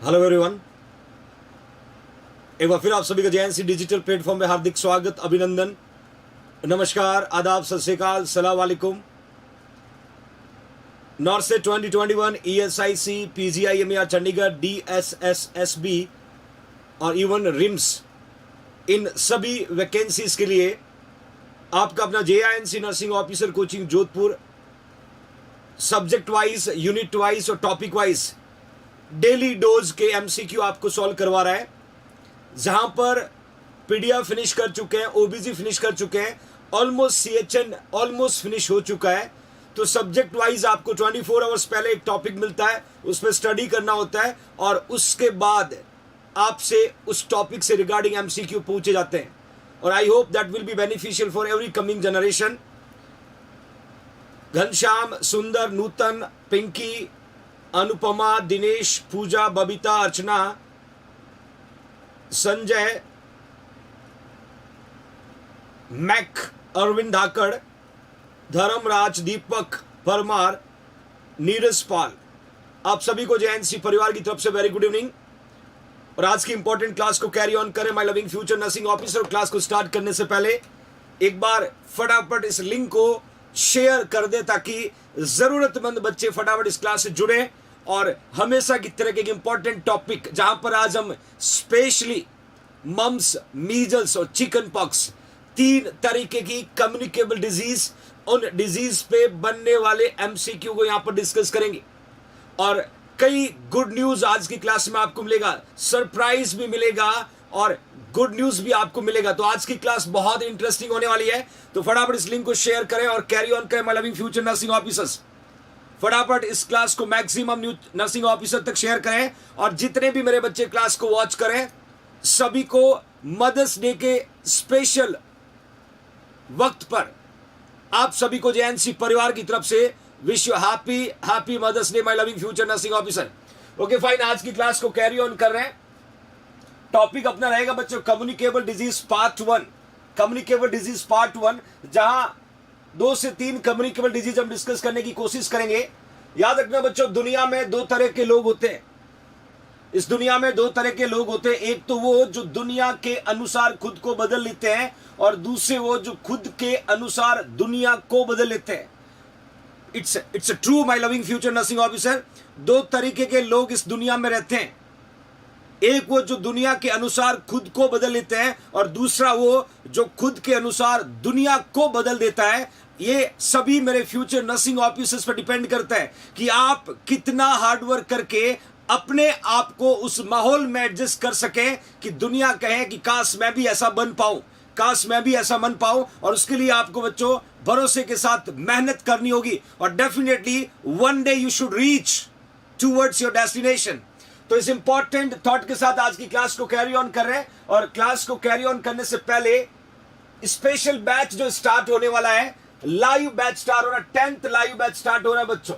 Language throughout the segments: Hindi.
हेलो एवरीवन, एक बार फिर आप सभी का जेएनसी डिजिटल प्लेटफॉर्म में हार्दिक स्वागत, अभिनंदन, नमस्कार, आदाब, सत श्री अकाल, सलाम वालेकुम। नॉर्थ से 2021 ESIC, PGIMER चंडीगढ़, DSSSB और इवन रिम्स, इन सभी वैकेंसीज के लिए आपका अपना JINC nursing officer coaching Jodhpur subject wise, unit wise और टॉपिक वाइज डेली डोज के MCQ आपको सॉल्व करवा रहा है, जहां पर PDF फिनिश कर चुके हैं, OBG फिनिश कर चुके हैं, ऑलमोस्ट CHN ऑलमोस्ट फिनिश हो चुका है। तो सब्जेक्ट वाइज आपको 24 आवर्स पहले एक टॉपिक मिलता है, उसमें स्टडी करना होता है और उसके बाद आपसे उस टॉपिक से रिगार्डिंग MCQ पूछे जाते हैं। और I hope that will be beneficial for every coming generation. Ghanshyam, सुंदर, नूतन, पिंकी, अनुपमा, दिनेश, पूजा, बबीता, अर्चना, संजय, मैक, अरविंद धाकड़, धर्मराज, दीपक परमार, नीरज पाल, आप सभी को JNC परिवार की तरफ से वेरी गुड इवनिंग। और आज की इंपॉर्टेंट क्लास को कैरी ऑन करें my loving future nursing officer. Class को स्टार्ट करने से पहले एक बार फटाफट इस लिंक को शेयर कर दे ताकि जरूरतमंद बच्चे फटाफट इस क्लास से जुड़े और हमेशा की तरह के इंपॉर्टेंट टॉपिक, जहां पर आज हम स्पेशली मम्स, मीजल्स और चिकन पॉक्स, 3 तरीके की कम्युनिकेबल डिजीज, उन डिजीज पे बनने वाले MCQ को यहां पर डिस्कस करेंगे। और कई गुड न्यूज आज की क्लास में आपको मिलेगा, सरप्राइज भी मिलेगा और गुड न्यूज भी आपको मिलेगा। तो आज की क्लास बहुत इंटरेस्टिंग होने वाली है। तो फटाफट इस लिंक को शेयर करें और कैरी ऑन करें my loving future nursing officers. फटाफट इस क्लास को मैक्सिमम न्यू नर्सिंग ऑफिसर तक शेयर करें और जितने भी मेरे बच्चे क्लास को वॉच करें, सभी को मदर्स डे के स्पेशल वक्त पर आप सभी को JNC परिवार की तरफ से wish you happy mother's day my loving future nursing officer. Okay fine, आज की क्लास को कैरी ऑन कर रहे हैं। टॉपिक अपना रहेगा बच्चों communicable disease part 1। Communicable disease part 1, जहां 2 से 3 कम्युनिकेबल डिजीज हम डिस्कस करने की कोशिश करेंगे। याद रखना बच्चों, दुनिया में 2 तरह के लोग होते हैं। इस दुनिया में 2 तरह के लोग होते हैं। एक तो वो जो दुनिया के अनुसार खुद को बदल लेते हैं और दूसरे वो जो खुद के अनुसार दुनिया को बदल लेते हैं। It's true my loving future nursing officer. 2 तरीके के लोग इस दुनिया में रहते हैं। एक वो जो दुनिया के अनुसार खुद को बदल लेते हैं और दूसरा वो जो खुद के अनुसार दुनिया को बदल देता है। ये सभी मेरे फ्यूचर नर्सिंग ऑफिसर्स पर डिपेंड करता है कि आप कितना हार्डवर्क करके अपने आप को उस माहौल में एडजस्ट कर सकें कि दुनिया कहे कि काश मैं भी ऐसा बन पाऊं, काश मैं भी ऐसा बन पाऊं। और उसके लिए आपको बच्चों भरोसे के साथ मेहनत करनी होगी और definitely one day you should reach towards your destination. तो इस इंपॉर्टेंट थॉट के साथ आज की क्लास को कैरी ऑन कर रहे हैं। और क्लास को कैरी ऑन करने से पहले स्पेशल बैच जो स्टार्ट होने वाला है, लाइव बैच स्टार्ट हो रहा है, 10th लाइव बैच स्टार्ट हो रहा है बच्चों।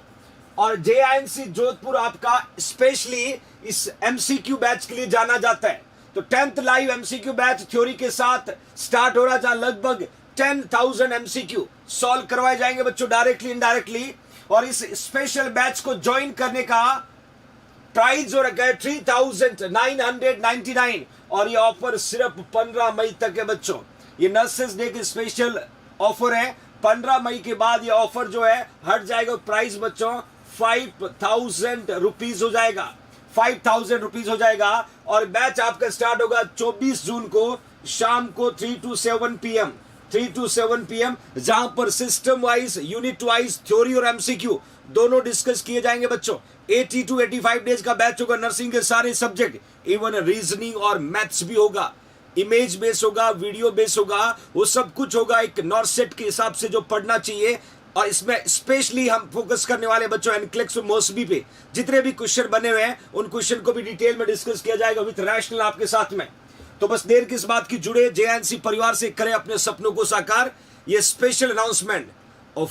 और JINC जोधपुर आपका स्पेशली इस MCQ बैच के लिए जाना जाता है। तो 10th live MCQ batch theory के साथ स्टार्ट हो रहा है, जहां लगभग 10,000 MCQ सॉल्व करवाए जाएंगे बच्चों, डायरेक्टली इनडायरेक्टली। और इस स्पेशल बैच को ज्वाइन करने का प्राइस हो रखा है 3,999 और ये ऑफर सिर्फ 15 मई तक है बच्चों। ये नर्सेस डे के स्पेशल ऑफर है। 15 मई के बाद ये ऑफर जो है हट जाएगा। प्राइस बच्चों 5,000 रुपीज हो जाएगा, 5,000 रुपीज हो जाएगा। और बैच आपका स्टार्ट होगा 24 जून को शाम को 3 to 7 PM, जहां पर system wise, unit wise, theory और MCQ दोनों डिस्कस किए जाएंगे बच्चों। 80 to 85 डेज का बैच होगा। नर्सिंग के सारे सब्जेक्ट, इवन रीजनिंग और मैथ्स भी होगा। इमेज बेस होगा, वीडियो बेस होगा, वो सब कुछ होगा एक नॉर्सेट के हिसाब से जो पढ़ना चाहिए। और इसमें स्पेशली हम फोकस करने वाले बच्चों NCLEX और मोसबी पे जितने भी क्वेश्चन बने हुए हैं उन क्वेश्चन को भी डिटेल में डिस्कस किया जाएगा विथ रैशनल आपके साथ में। तो बस देर किस बात की, जुड़े JNC परिवार से, करें अपने सपनों को साकार। ये स्पेशल अनाउंसमेंट। और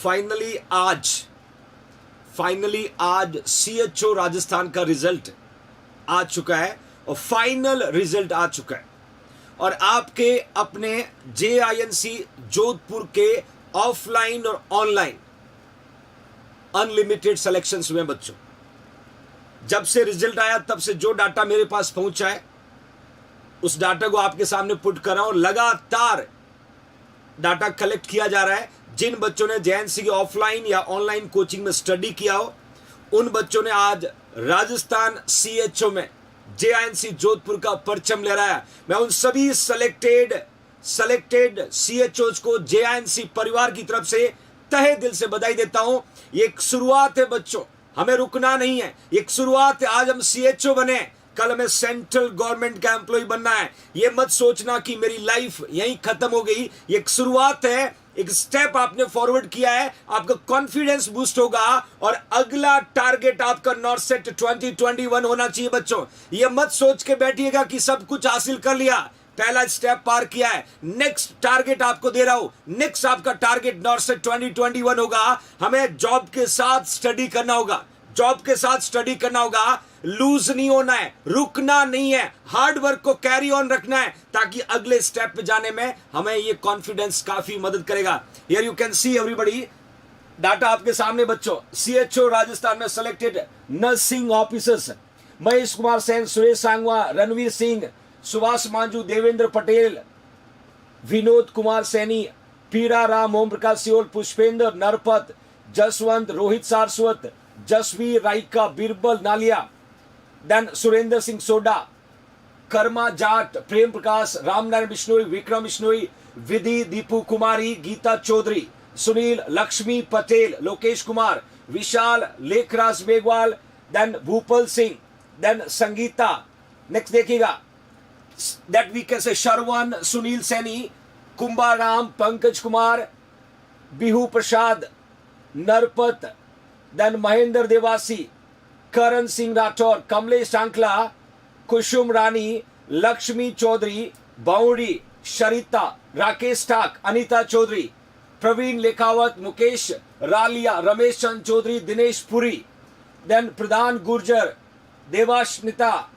फाइनली आज CHO राजस्थान का रिजल्ट आ चुका है और फाइनल रिजल्ट आ चुका है। और आपके अपने JINC जोधपुर के ऑफलाइन और ऑनलाइन अनलिमिटेड सिलेक्शंस हुए बच्चों। जब से रिजल्ट आया तब से जो डाटा मेरे पास पहुंचा है उस डाटा को आपके सामने पुट कर रहा हूं। लगातार डाटा कलेक्ट किया जा रहा है। जिन बच्चों ने जेएनसी की ऑफलाइन या ऑनलाइन कोचिंग में स्टडी किया हो उन बच्चों ने आज राजस्थान सीएचओ में जेएनसी जोधपुर का परचम ले रहा है। मैं उन सभी सेलेक्टेड सीएचओ को जेएनसी परिवार की तरफ से तहे दिल से बधाई देता हूं। ये एक शुरुआत है बच्चों, हमें रुकना नहीं है। एक शुरुआत है, आज हम सीएचओ बने, कल हमें सेंट्रल गवर्नमेंट का एम्प्लॉय बनना है। ये मत सोचना कि मेरी लाइफ यहीं खत्म हो गई। ये एक शुरुआत है, एक स्टेप आपने फॉरवर्ड किया है, आपका कॉन्फिडेंस बूस्ट होगा और अगला टारगेट आपका नॉर्थ सेट 2021 होना चाहिए बच्चों। ये मत सोच के बैठिएगा कि सब कुछ हासिल कर लिया, पहला स्टेप पार किया है। नेक्स्ट टारगेट आपको दे रहा हूं, नेक्स्ट आपका टारगेट नॉर्थ सेट 2021 होगा। हमें जॉब के साथ स्टडी करना होगा, जॉब के साथ स्टडी करना होगा, लूज नहीं होना है, रुकना नहीं है, हार्ड वर्क को कैरी ऑन रखना है ताकि अगले स्टेप पे जाने में हमें ये कॉन्फिडेंस काफी मदद करेगा। Here you can see everybody, data आपके सामने बच्चों। सीएचओ राजस्थान में selected nursing officers Mahesh Kumar Sen, Suresh Sangwa, Ranveer Singh, Subhash Manjhu, Devendra Patel, Vinod Kumar Saini, Pira Ram, Om Prakash Siyol, Pushpendra Narpat, Jaswant, Rohit Saraswat, Jasveer Raika, Birbal Naliya, then Surendra Singh Soda, Karma Jat, Prem Prakash, Ramnarayan Bishnoi, Vikram Bishnoi, Vidhi, Deepu Kumari, Geeta Chaudhary, Sunil, Lakshmi Patel, Lokesh Kumar, विशाल, Lekhraj Begwal, then Bhupal Singh, then Sangeeta. Next देखिएगा, that we can say Sharvan, Sunil Saini, Kumbharam, Pankaj Kumar, Bihu Prasad, Narpat, then Mahendra Dewasi, Karan Singh Rathore, Kamlesh Sankhla, Kusum Rani, Lakshmi Chaudhary, Baudi, Sharita, Rakesh Thak, Anita Chaudhary, Praveen Lekhawat, Mukesh Raliya, Ramesh Chand Chaudhary, Dinesh Puri, then Pradhan Gurjar, Devashnita,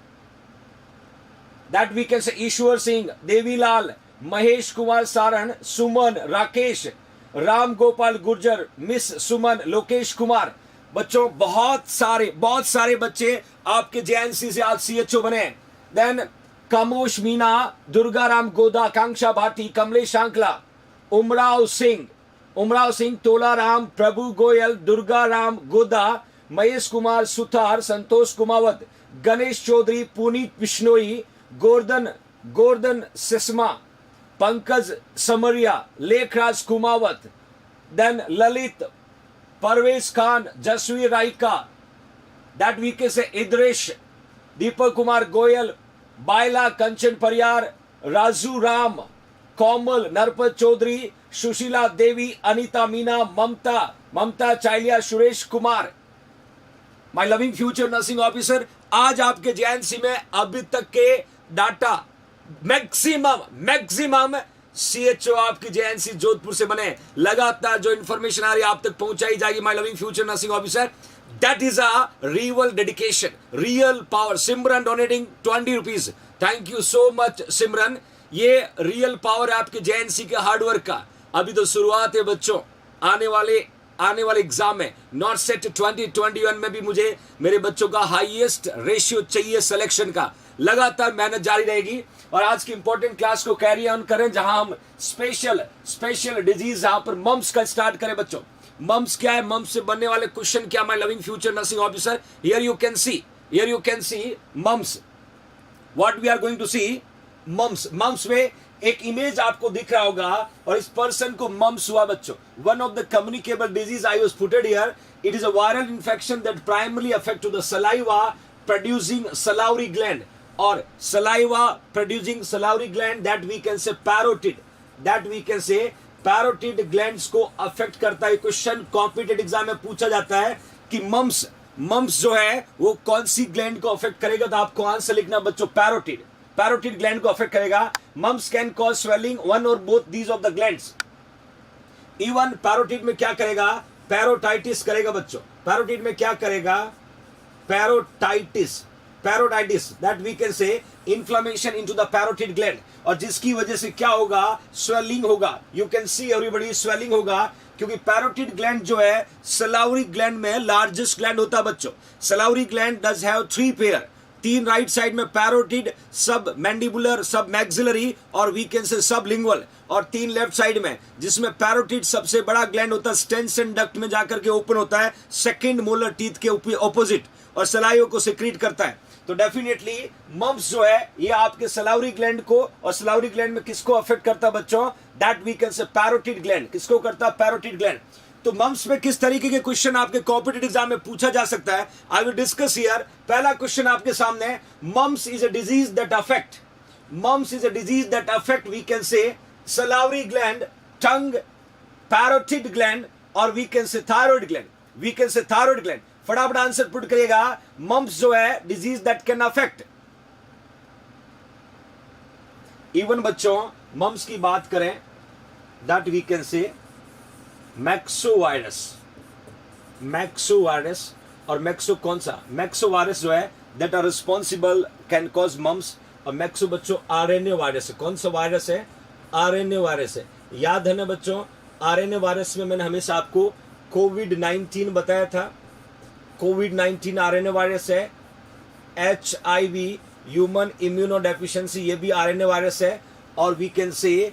that we can say Ishwar Singh, Devilal, Mahesh Kumar Saran, Suman, Rakesh, Ram Gopal Gurjar, miss सुमन, लोकेश कुमार। बच्चों बहुत सारे बच्चे आपके जेएनसी से आज सीएचओ बने। देन कमोश मीना, दुर्गा राम गोदा, कांक्षा भाटी, कमलेश सांकला, उमराव सिंह, तोला राम, प्रभु गोयल, दुर्गा राम गोदा, महेश कुमार सुथार, संतोष Kumawat, Ganesh Chaudhary, Puneet Bishnoi, Gordhan Sisma, Pankaj Samariya, Lekhraj Kumawat, then Lalit, Parvez Khan, Jasveer Raika, that we can say Idresh, Deepak Kumar Goyal, Bayla, Kanchan Pariyar, Raju Ram, Komal, Narpat Chaudhary, Sushila Devi, Anita Meena, Mamta Chailiya, Suresh Kumar. My loving future nursing officer, आज आपके जेएनसी में अभी तक के डाटा मैक्सिमम सीएचओ आपकी जेएनसी जोधपुर से बने। लगातार जो इंफॉर्मेशन आ रही है आप तक पहुंचाई जाएगी। My loving future nursing officer, that is a real dedication, real power. Simran donating 20 rupees, thank you so much Simran. ये रियल पावर है आपके जेएनसी के हार्डवर्क का। अभी तो शुरुआत है बच्चों, आने वाले एग्जाम में नॉर्थ सेट 2021 में भी मुझे मेरे बच्चों का हाईएस्ट रेशियो चाहिए सिलेक्शन का। लगातार मेहनत जारी रहेगी और आज की इंपॉर्टेंट क्लास को कैरी ऑन करें जहां हम स्पेशल डिजीज जहां पर मम्स का स्टार्ट करें बच्चों। मम्स क्या है, मम्स से बनने वाले क्वेश्चन क्या। My loving future nursing officer, here you can see mumps, what we are going to see. Mumps में एक इमेज आपको दिख रहा होगा और इस पर्सन को मम्स हुआ बच्चों। One of the communicable disease I was putted here. It is a viral infection that primarily affect to the saliva producing salivary gland or saliva producing salivary gland that we can say parotid glands को affect करता है। क्वेश्चन कॉम्पिटेटिव एग्जाम में पूछा जाता है कि मम्स जो है वो कौन सी ग्लैंड को अफेक्ट करेगा, तो आपको आंसर लिखना बच्चों पैरोटिड ग्लैंड को अफेक्ट करेगा। Mumps can cause swelling one और both these of the glands. Even parotid में क्या करेगा, पैरोटाइटिस करेगा बच्चों। पैरोटिड में क्या करेगा, parotitis, that we can say inflammation into the parotid gland, और जिसकी वजह से क्या होगा, स्वेलिंग होगा। You can see everybody, swelling होगा, क्योंकि पैरोटिड ग्लैंड जो है सलावरी ग्लैंड में लार्जेस्ट ग्लैंड होता है बच्चों। सलावरी gland does have 3 pair, 3 right side में पैरोटिड, सब मैंडिबुलर, सब मैक्सिलरी और वी कैन से सब लिंगुअल, और 3 लेफ्ट साइड में, जिसमें पैरोटिड सबसे बड़ा ग्लैंड होता है, स्टेंसन डक्ट में जाकर के ओपन होता है सेकंड मोलर टीथ के ऑपोजिट, और सलाइयों को सिक्रीट करता है। तो डेफिनेटली मम्स जो है ये आपके सलावरी ग्लैंड को, और सलावरी ग्लैंड में किसको अफेक्ट करता है बच्चों, that we can say parotid gland, किसको करता है, पैरोटिड ग्लैंड। तो मम्स में किस तरीके के क्वेश्चन आपके कॉम्पिटिटिव एग्जाम में पूछा जा सकता है, आई विल डिस्कस हियर। पहला क्वेश्चन आपके सामने है, mumps is a disease that affect, mumps is a disease that affect we can say salivary gland, tongue, parotid gland, और we can say thyroid gland, we can say thyroid gland. फटाफट आंसर पुट करिएगा, मम्स जो है disease that can affect. Even बच्चों मम्स की बात करें, दैट वी कैन से मैक्सोवायरस, मैक्सोवायरस, और मैक्सो कौन सा, मैक्सोवायरस जो है that are responsible can cause mumps, और मैक्सो बच्चों आरएनए वायरस है। कौन सा वायरस है, आरएनए वायरस है। याद है ना बच्चों, आरएनए वायरस में मैंने हमेशा आपको कोविड-19 बताया था, कोविड-19 आरएनए वायरस है। HIV ह्यूमन इम्यूनोडेफिशिएंसी, ये भी आरएनए वायरस है। और we can say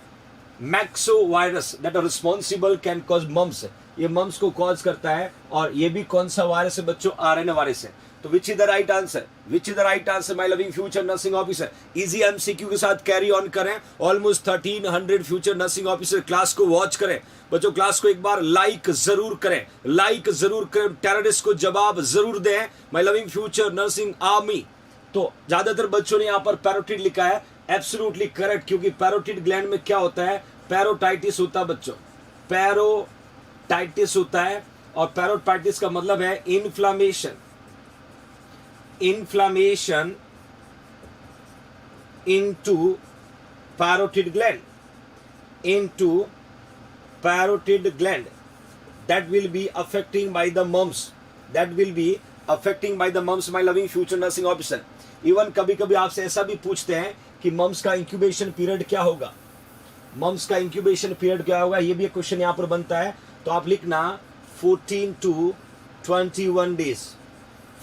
myxo virus that are responsible can cause mumps, ये मम्स को कॉज करता है। और ये भी कौन सा वायरस है बच्चों, आरएनए वायरस है। तो विच is the right answer, which is the right answer my loving future nursing officer. Easy MCQ के साथ कैरी ऑन करें। Almost 1300 future nursing officer class को वॉच करें बच्चों। क्लास को एक बार लाइक जरूर करें, लाइक जरूर करें, टेररिस्ट को जवाब जरूर दें। My loving future nursing army. तो ज्यादातर बच्चों ने यहाँ पर पैरोटिड लिखा है, एब्सोल्युटली करेक्ट, क्योंकि पैरोटिड ग्लैंड में क्या होता है, पैरोटाइटिस होता है बच्चों, पैरोटाइटिस होता है। और पैरोटाइटिस का मतलब है inflammation, inflammation into parotid gland, into parotid gland, that will be affecting by the mumps, that will be affecting by the mumps, my loving future nursing officer. Even कभी कभी आपसे ऐसा भी पूछते हैं कि मम्स का इंक्यूबेशन पीरियड क्या होगा, मम्स का इंक्यूबेशन पीरियड क्या होगा, ये भी एक क्वेश्चन यहाँ पर बनता है। तो आप लिखना 14 to 21 days,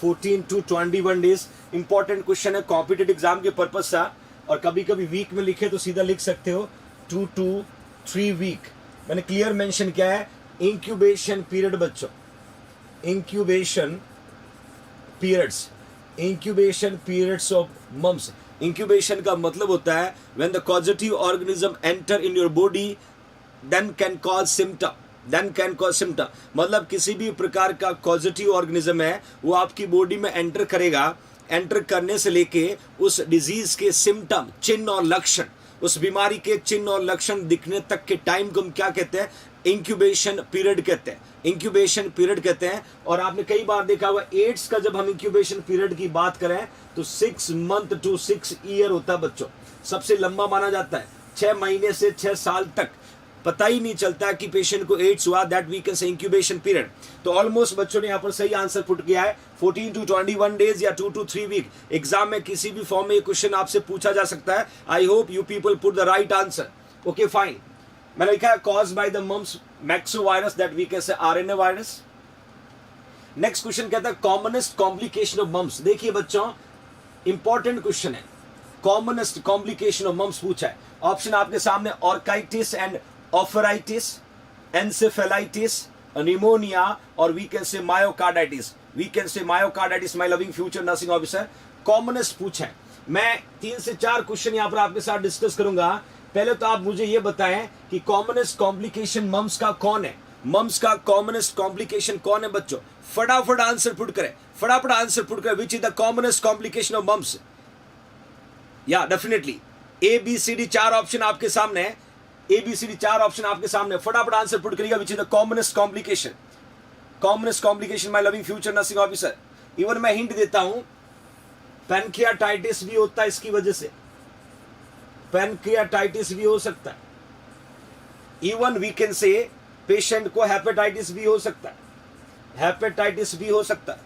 14 to 21 days. Important question है कॉम्पिटिटिव एग्जाम के पर्पज से। और कभी कभी वीक में लिखे तो सीधा लिख सकते हो 2 to 3 वीक। मैंने क्लियर मेंशन किया है इंक्यूबेशन पीरियड बच्चों, incubation periods, incubation periods of mumps. Incubation का मतलब होता है when the causative organism enter in your body then can cause symptom, then can cause symptom. मतलब किसी भी प्रकार का कॉजेटिव ऑर्गेनिज्म है वो आपकी बॉडी में एंटर करेगा, एंटर करने से लेके उस डिजीज के सिम्टम, चिन्ह और लक्षण, उस बीमारी के चिन्ह और लक्षण दिखने तक के टाइम को हम क्या कहते हैं, इंक्यूबेशन पीरियड कहते हैं, इंक्यूबेशन पीरियड कहते हैं। और आपने कई बार देखा हुआ एड्स का जब हम इंक्यूबेशन पीरियड की बात करें तो 6 मंथ to 6 ईयर होता है बच्चों, सबसे लंबा माना जाता है। 6 महीने से 6 साल तक पता ही नहीं चलता कि पेशेंट को एड्स हुआ, that we can say incubation period. तो ऑलमोस्ट बच्चों ने यहाँ पर सही आंसर पुट किया है 14 to 21 डेज या 2 to 3 वीक। एग्जाम में किसी भी फॉर्म में ये क्वेश्चन आपसे पूछा जा सकता है। I hope you people put the right answer. Okay fine. मैंने लिखा है cause by the mumps myxo virus, that we can say RNA virus. Next question कहता है कॉमनेस्ट कॉम्प्लिकेशन ऑफ मम्स। देखिए बच्चों इंपॉर्टेंट क्वेश्चन है, कॉमनेस्ट कॉम्प्लिकेशन ऑफ मम्स पूछा है। ऑप्शन आपके सामने orchitis and oophoritis, encephalitis, pneumonia, और we can say myocarditis, we can say myocarditis. My loving future nursing officer commonest पूछा है। मैं 3 से 4 क्वेश्चन यहाँ पर आपके साथ डिस्कस करूंगा। पहले तो आप मुझे ये बताएं कि कॉमनेस्ट कॉम्प्लिकेशन मम्स का कौन है, मम्स का कॉमनेस्ट कॉम्प्लिकेशन कौन है बच्चों। फटाफट आंसर पुट करें, फटाफट आंसर पुट करें। Which is the commonest complication of mumps. या डेफिनेटली ABCD 4 ऑप्शन आपके सामने है, ABCD 4 ऑप्शन आपके सामने, फटाफट आंसर पुट करिएगा। विच is the commonest complication, commonest complication my loving future nursing officer. Even मैं हिंट देता हूं, पैनक्रियाटाइटिस भी होता है इसकी वजह से, पैनक्रियाटाइटिस भी हो सकता है। Even we can say patient को हेपेटाइटिस भी हो सकता है, हेपेटाइटिस भी हो सकता है।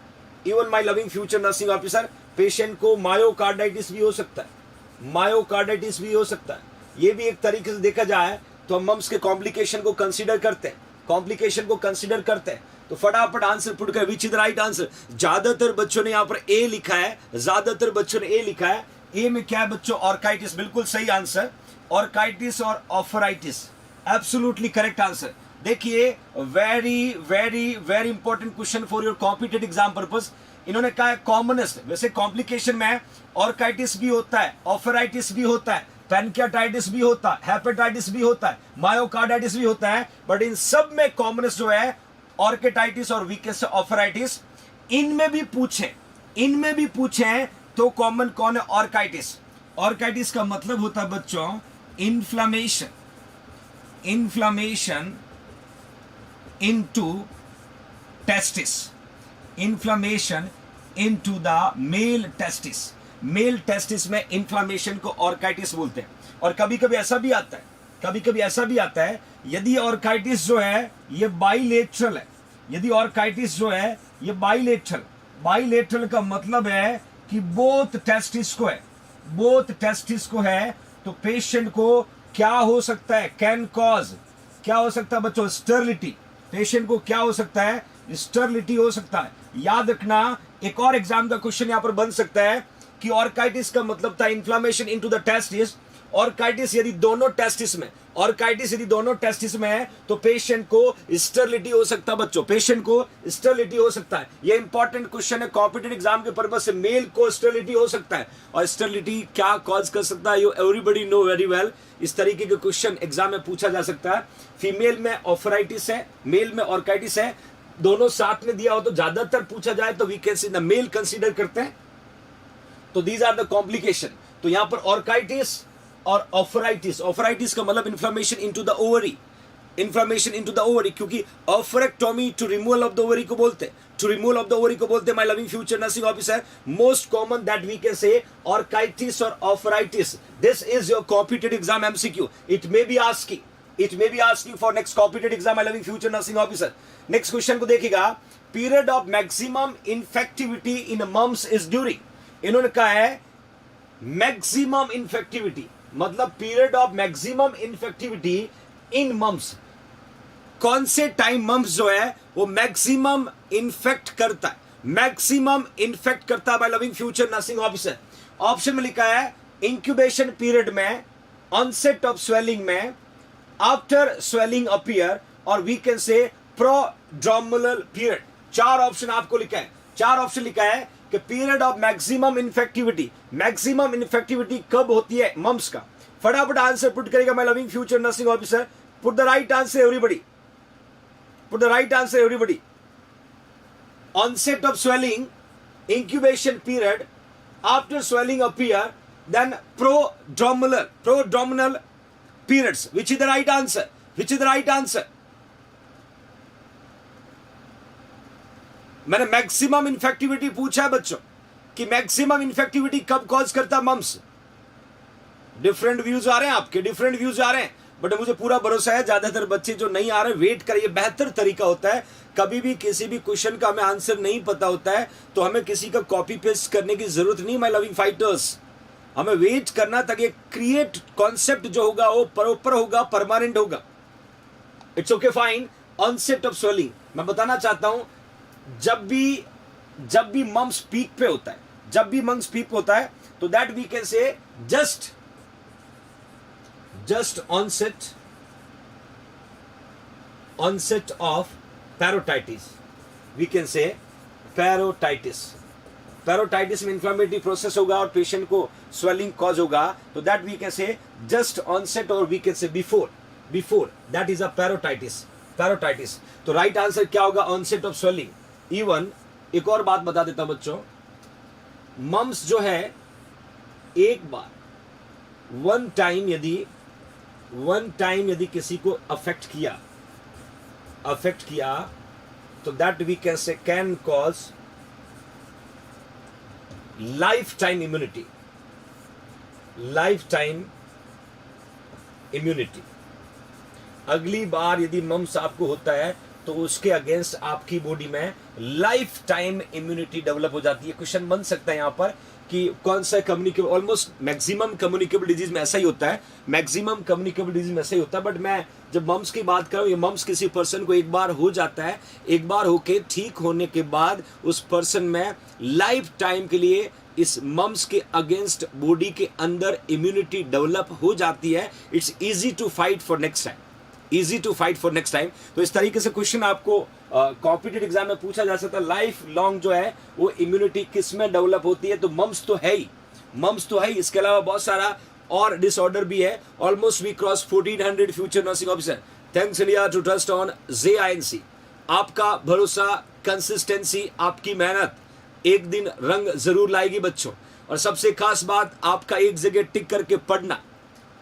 Even my loving future nursing officer patient को मायोकार्डाइटिस भी हो सकता है, मायोकार्डाइटिस भी हो सकता है। ये भी एक तरीके से देखा जाए तो हम मम्स के कॉम्प्लिकेशन को कंसीडर करते हैं, कॉम्प्लिकेशन को कंसीडर करते हैं। तो फटाफट आंसर पुट कर, विच इज द राइट आंसर। ज्यादातर बच्चों ने यहाँ पर ए लिखा है, ज्यादातर बच्चों ने ए लिखा है। ए में क्या है बच्चों? ऑर्काइटिस, बिल्कुल सही आंसर। ऑर्काइटिस और ऑफराइटिस, एब्सोल्युटली करेक्ट आंसर। देखिए, very very very important question for your competitive exam purpose. इन्होंने कहा है कॉमनेस्ट, वैसे कॉम्प्लिकेशन में ऑर्काइटिस भी होता है, ऑफराइटिस भी होता है, पैनक्रियाटाइटिस भी होता है, हेपेटाइटिस भी होता है, मायोकार्डाइटिस भी होता है, बट इन सब में कॉमनेस्ट जो है ऑर्केटाइटिस और वीकेस्ट ऑफराइटिस। इनमें भी पूछे तो कॉमन कौन है? ऑर्काइटिस। ऑर्काइटिस का मतलब होता है बच्चों inflammation into testis, inflammation into the mail testis. Mail testis में इन्फ्लामेशन को ऑर्काइटिस बोलते हैं। और कभी कभी ऐसा भी आता है, यदि ऑर्काइटिस जो है ये बाइलेटरल है, यदि ऑर्काइटिस जो है ये बाइलेटरल का मतलब है कि बोथ टेस्टिस को है, तो पेशेंट को क्या हो सकता है? कैन कॉज, क्या हो सकता है बच्चों? स्टेरिलिटी। पेशेंट को क्या हो सकता है? स्टेरिलिटी हो सकता है। याद रखना, एक और एग्जाम का क्वेश्चन यहां पर बन सकता है कि ऑर्काइटिस का मतलब था inflammation into the testis. Orchitis यदि दोनों टेस्टिस में है तो पेशेंट को स्टेरिलिटी हो सकता है बच्चों, पेशेंट को स्टेरिलिटी हो सकता है। ये इंपॉर्टेंट क्वेश्चन है कॉम्पिटेटिव एग्जाम के पर्पस से। मेल को स्टेरिलिटी हो सकता है, और स्टेरिलिटी क्या कॉज कर सकता है? You everybody know very well. इस तरीके के क्वेश्चन एग्जाम में पूछा जा सकता है। फीमेल में ऑफराइटिस है, मेल में ऑर्काइटिस है, दोनों साथ में दिया हो तो ज्यादातर पूछा जाए तो we can see the male consider करते हैं। तो दीज आर द कॉम्प्लिकेशन। तो यहां पर ऑर्काइटिस और ऑफराइटिस का मतलब इन्फ्लामेशन इनटू द ओवरी, क्योंकि oophorectomy to removal of the ovary को बोलते हैं। My loving future nursing officer, most common that we can say orchitis और oophoritis. This is your competitive exam MCQ. It may be asking for next competitive exam my loving future nursing officer. Next question को देखिएगा, period of maximum infectivity in mumps is during. इन्होंने कहा है मैक्सिमम इन्फेक्टिविटी, मतलब period of maximum infectivity in mums. कौन से टाइम मम्स जो है वो मैक्सिमम इन्फेक्ट करता है by loving future nursing officer. Option में लिखा है इंक्यूबेशन पीरियड में, ऑनसेट ऑफ स्वेलिंग में, आफ्टर स्वेलिंग अपीयर, और we can say prodromal period. चार ऑप्शन आपको लिखा है कि पीरियड ऑफ मैक्सिमम इन्फेक्टिविटी कब होती है मम्स का। फटाफट आंसर पुट करेगा my loving future nursing officer. Put the right answer everybody. Onset of swelling, incubation period, after swelling appear, then prodromal periods. Which is the right answer? मैंने मैक्सिमम इन्फेक्टिविटी पूछा है बच्चों कि मैक्सिमम इन्फेक्टिविटी कब कॉज करता है मम्स। डिफरेंट व्यूज आ रहे हैं, बट मुझे पूरा भरोसा है ज्यादातर बच्चे जो नहीं आ रहे वेट करिए। बेहतर तरीका होता है, कभी भी किसी भी क्वेश्चन का हमें आंसर नहीं पता होता है तो हमें किसी का कॉपी पेस्ट करने की जरूरत नहीं। माय लविंग फाइटर्स, हमें वेट करना ताकि क्रिएट कॉन्सेप्ट जो होगा वो प्रॉपर होगा, परमानेंट होगा। It's okay fine. Onset of swelling मैं बताना चाहता हूं, जब भी मम्स पीक पे होता है, तो that we can say just onset of parotitis, we can say parotitis में इंफ्लेमेटरी प्रोसेस होगा और पेशेंट को स्वेलिंग कॉज होगा, तो that we can say just onset और we can say before, that is a parotitis. तो राइट आंसर क्या होगा? Onset of swelling. इवन एक और बात बता देता हूं बच्चों, मम्स जो है एक बार वन टाइम यदि किसी को अफेक्ट किया तो that we can say can cause life time immunity. अगली बार यदि मम्स आपको होता है तो उसके अगेंस्ट आपकी बॉडी में लाइफ टाइम इम्यूनिटी डेवलप हो जाती है। क्वेश्चन बन सकता है यहां पर कि कौन सा communicable, almost maximum communicable disease में ऐसा ही होता है, मैक्सिमम कम्युनिकेबल डिजीज में ऐसा ही होता है। बट मैं जब मम्स की बात कर रहा हूँ, ये मम्स किसी पर्सन को एक बार हो जाता है, एक बार होके ठीक होने के बाद उस पर्सन में लाइफ टाइम के लिए इस मम्स के अगेंस्ट बॉडी के अंदर इम्यूनिटी डेवलप हो जाती है। It's easy to fight for next time, easy to fight for next time. तो इस तरीके से क्वेश्चन आपको कॉम्पिटेटिव एग्जाम में पूछा जा सकता है। लाइफ लॉन्ग जो है वो इम्यूनिटी किस में डेवलप होती है, तो मम्स तो है ही, मम्स तो है ही। इसके अलावा बहुत सारा और डिसऑर्डर भी है। Almost we cross 1400 future nursing officer. Thanks India to trust on JINC। आपका भरोसा, कंसिस्टेंसी, आपकी मेहनत एक दिन रंग जरूर लाएगी बच्चों। और सबसे खास बात, आपका एक जगह टिक करके पढ़ना,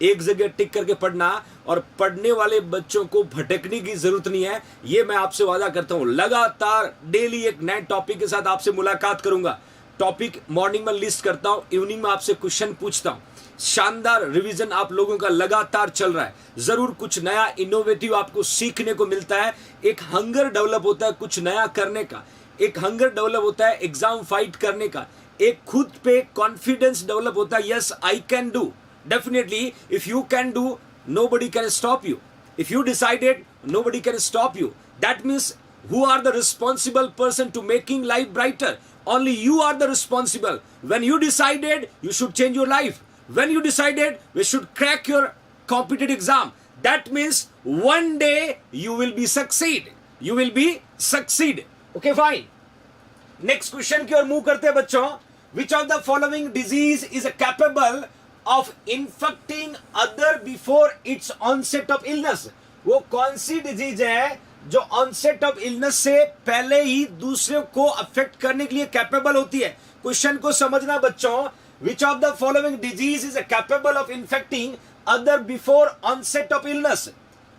एक जगह टिक करके पढ़ना, और पढ़ने वाले बच्चों को भटकने की जरूरत नहीं है। ये मैं आपसे वादा करता हूं, लगातार डेली एक नए टॉपिक के साथ आपसे मुलाकात करूंगा। टॉपिक मॉर्निंग में लिस्ट करता हूं, इवनिंग में आपसे क्वेश्चन पूछता हूं। शानदार रिवीजन आप लोगों का लगातार चल रहा है। जरूर कुछ नया इनोवेटिव आपको सीखने को मिलता है। एक हंगर डेवलप होता है कुछ नया करने का, एक हंगर डेवलप होता है एग्जाम फाइट करने का, एक खुद पे कॉन्फिडेंस डेवलप होता है। Yes, I can do. Definitely, if you can do, nobody can stop you. If you decided, nobody can stop you. That means who are the responsible person to making life brighter? Only you are the responsible. When you decided, you should change your life. When you decided, we should crack your competitive exam. That means one day you will be succeed. You will be succeed. Okay, fine. Next question की ओर मूव करते हैं बच्चों। Which of the following disease is capable of infecting other before its onset of illness? वो कौन सी डिजीज है जो ऑनसेट ऑफ इलनेस से पहले ही दूसरे को अफेक्ट करने के लिए कैपेबल होती है? क्वेश्चन को समझना बच्चों। Which of the following disease is capable of infecting other before onset of illness?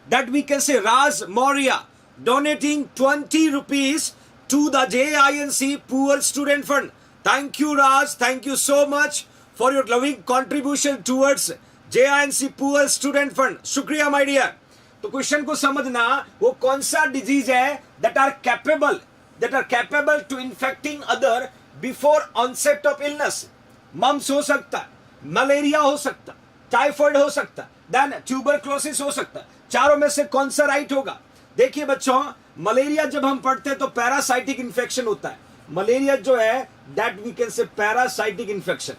That we can say Raj Maurya donating 20 rupees to the JINC Poor Student Fund. Thank you Raj, thank you so much for your loving contribution towards JINC Poor Student Fund. शुक्रिया my dear। तो क्वेश्चन को समझना, वो कौन सा डिजीज है that are capable to infecting other before onset of illness? Mumps हो सकता, मलेरिया हो सकता, टाइफाइड हो सकता, देन ट्यूबरक्लोसिस हो सकता। चारों में से कौन सा राइट होगा? देखिए बच्चों, मलेरिया जब हम पढ़ते हैं तो पैरासाइटिक इंफेक्शन होता है। मलेरिया जो है that we can say parasitic infection,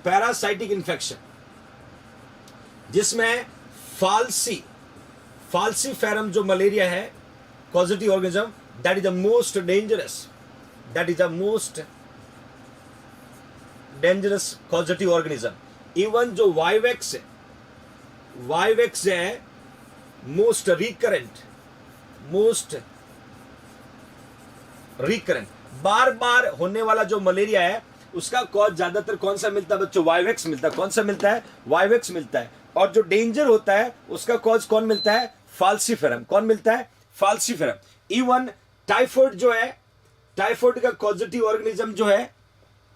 parasitic infection जिसमें फाल्सीफेरम जो मलेरिया है causative organism, that is the most dangerous, that is the most dangerous causative organism. Even जो वाइवेक्स है मोस्ट रिकरेंट बार बार होने वाला जो मलेरिया है उसका कॉज ज्यादातर कौन सा मिलता है बच्चों? वाइवेक्स मिलता है। कौन सा मिलता है? वाइवेक्स मिलता है। और जो डेंजर होता है उसका कॉज कौन मिलता है? फाल्सीफेरम। कौन मिलता है? फाल्सीफेरम। इवन टाइफाइड जो है, टाइफाइड का कॉजेटिव ऑर्गेनिज्म जो है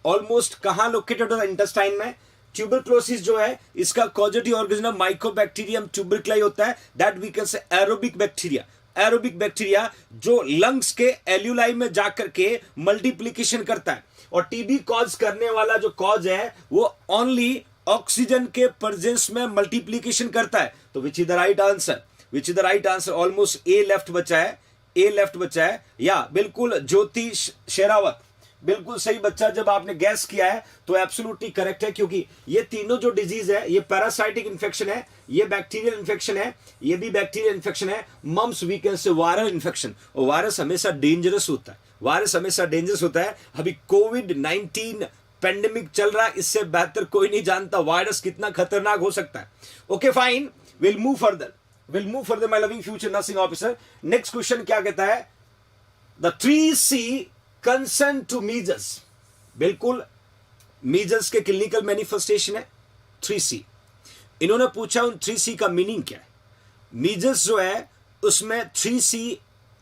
ऑलमोस्ट कहां लोकेटेड होता है? इंटेस्टाइन में। ट्यूबरक्लोसिस जो है इसका कॉजेटिव ऑर्गेनिज्म माइकोबैक्टीरियम ट्यूबरक्लाई होता है, that we can say aerobic bacteria. Aerobic bacteria जो लंग्स के एल्यूलाई में जाकर के मल्टीप्लिकेशन करता है। और टीबी कॉज करने वाला जो कॉज है वो ओनली ऑक्सीजन के प्रेजेंस में मल्टीप्लिकेशन करता है। तो विच is the right answer? Which is the right answer? Almost A left बचा है, ए लेफ्ट बचा है। या बिल्कुल ज्योति शेरावत, बिल्कुल सही बच्चा। जब आपने गैस किया है तो एब्सोल्युटली करेक्ट है, क्योंकि ये तीनों जो डिजीज है, ये पैरासाइटिक इंफेक्शन है, ये बैक्टीरियल इंफेक्शन है, ये भी बैक्टीरियल इंफेक्शन है। मम्स वीकेंड से वायरल इंफेक्शन, और वायरस हमेशा डेंजरस होता है, वायरस हमेशा डेंजरस होता है। अभी कोविड-19 पेंडेमिक चल रहा है, इससे बेहतर कोई नहीं जानता वायरस कितना खतरनाक हो सकता है। Okay fine, will move further my loving future nursing officer. Next question क्या कहता है? The 3C concern to measles. बिल्कुल, मीजल्स के क्लिनिकल मैनिफेस्टेशन है 3C। इन्होंने पूछा उन 3C का मीनिंग क्या है। मीजल्स जो है उसमें 3C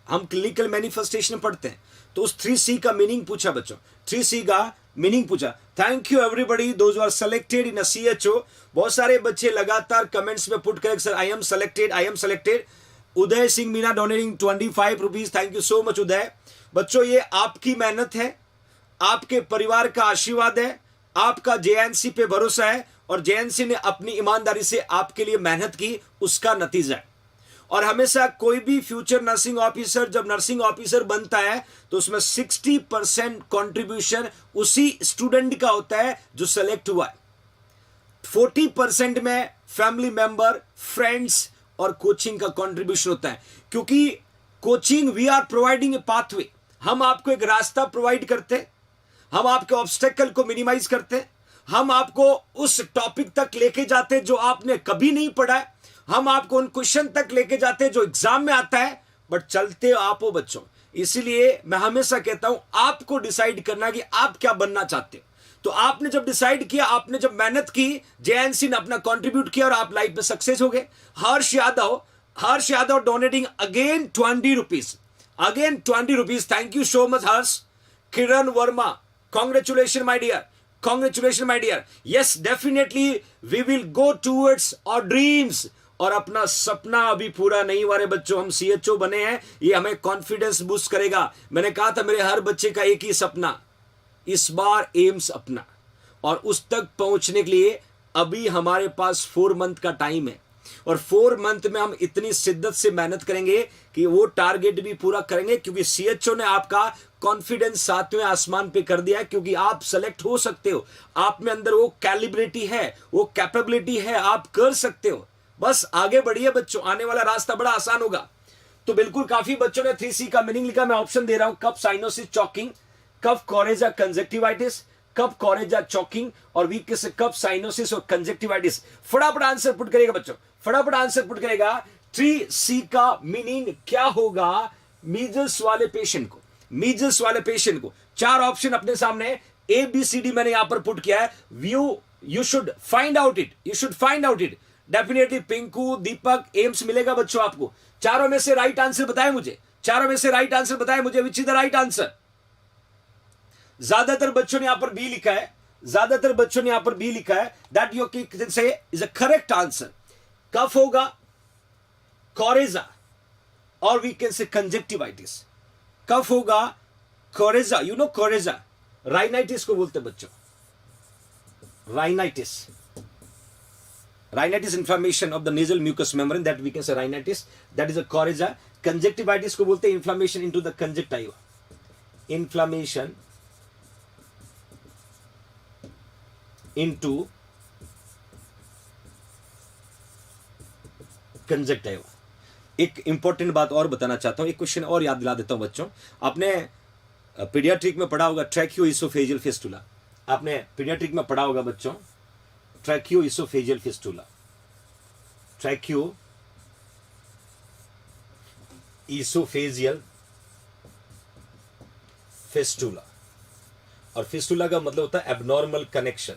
हम क्लिनिकल मैनिफेस्टेशन पढ़ते हैं, तो उस 3C का मीनिंग पूछा बच्चों, 3C का मीनिंग पूछा। Thank you everybody those are selected in a CHO। बहुत सारे बच्चे लगातार कमेंट्स में पुट करें sir I am selected. Uday Singh Meena donating 25 rupees, thank you so much Uday. बच्चों ये आपकी मेहनत है, आपके परिवार का आशीर्वाद है, आपका जेएनसी पे भरोसा है और जेएनसी ने अपनी ईमानदारी से आपके लिए मेहनत की, उसका नतीजा है। और हमेशा कोई भी फ्यूचर नर्सिंग ऑफिसर जब नर्सिंग ऑफिसर बनता है तो उसमें 60% कंट्रीब्यूशन उसी स्टूडेंट का होता है जो सेलेक्ट हुआ है। 40% में फैमिली मेंबर, फ्रेंड्स और कोचिंग का कंट्रीब्यूशन होता है, क्योंकि coaching we are providing a pathway, हम आपको एक रास्ता प्रोवाइड करते हैं, हम आपके ऑब्स्टेकल को मिनिमाइज करते हैं, हम आपको उस टॉपिक तक लेके जाते हैं जो आपने कभी नहीं पढ़ा है, हम आपको उन क्वेश्चन तक लेके जाते हैं जो एग्जाम में आता है, बट चलते आप हो बच्चों। इसीलिए मैं हमेशा कहता हूं आपको डिसाइड करना कि आप क्या बनना चाहते हो। तो आपने जब डिसाइड किया, आपने जब मेहनत की, जेएनसी ने अपना कंट्रीब्यूट किया और आप लाइफ में सक्सेस हो गए। Harsh Yadav donating again 20 rupees, again 20 rupees. Thank you so much Harsh. Kiran Verma, congratulation my dear, congratulation my dear. Yes definitely we will go towards our dreams. और अपना सपना अभी पूरा नहीं हुआ रे बच्चों, हम सीएचओ बने हैं, ये हमें कॉन्फिडेंस बूस्ट करेगा। मैंने कहा था मेरे हर बच्चे का एक ही सपना, इस बार एम्स अपना, और उस तक पहुंचने के लिए अभी हमारे पास 4 मंथ का टाइम है। और 4 मंथ में हम इतनी शिद्दत से मेहनत करेंगे कि वो टारगेट भी पूरा करेंगे, क्योंकि सीएचओ ने आपका कॉन्फिडेंस 7वें आसमान पे कर दिया है, क्योंकि आप सेलेक्ट हो सकते हो, आप में अंदर वो कैलिब्रिटी है, वो कैपेबिलिटी है, आप कर सकते हो। बस आगे बढ़िए बच्चों, आने वाला रास्ता बड़ा आसान होगा। तो बिल्कुल काफी बच्चों ने 3C का मीनिंग लिखा, मैं ऑप्शन दे रहा हूं, कफ साइनोसिस चॉकिंग, कफ कॉरेजा कंजक्टिवाइटिस, कफ कॉरेजा चॉकिंग और वीक से कफ साइनोसिस और कंजक्टिवाइटिस। फटाफट आंसर पुट करेगा बच्चों, फटाफट आंसर पुट करेगा। 3C का मीनिंग क्या होगा मीजल्स वाले पेशेंट को, मीजल्स वाले पेशेंट को। 4 ऑप्शन अपने सामने, ABCD मैंने यहां पर पुट किया है। View, you should find out it, you should find out it. Definitely Pinku, Deepak, AIIMS मिलेगा बच्चों आपको। चारों में से राइट आंसर बताएं मुझे, चारों में से राइट आंसर बताएं मुझे, विच इज द राइट आंसर। ज्यादातर बच्चों ने यहां पर बी लिखा है, ज्यादातर बच्चों ने यहां पर बी लिखा है। That you can say is a correct answer. Cough होगा, कोरेजा और we can say conjunctivitis. Cough होगा, coryza, you know coryza, rhinitis को बोलते बच्चों, rhinitis, rhinitis inflammation of the nasal mucous membrane, that we can say rhinitis, that is a coryza. Conjunctivitis को बोलते हैं inflammation into the conjunctiva, inflammation into conjunctiva। एक इंपॉर्टेंट बात और बताना चाहता हूं, एक क्वेश्चन और याद दिला देता हूं बच्चों। आपने पीडियाट्रिक में पढ़ा होगा ट्रैकियोइसोफेजियल फिस्टुला, आपने पीडियाट्रिक में पढ़ा होगा बच्चों ट्रैकियोइसोफेजियल फिस्टुला, ट्रैकियोइसोफेजियल फिस्टुला। और फिस्टुला का मतलब होता है एबनॉर्मल कनेक्शन,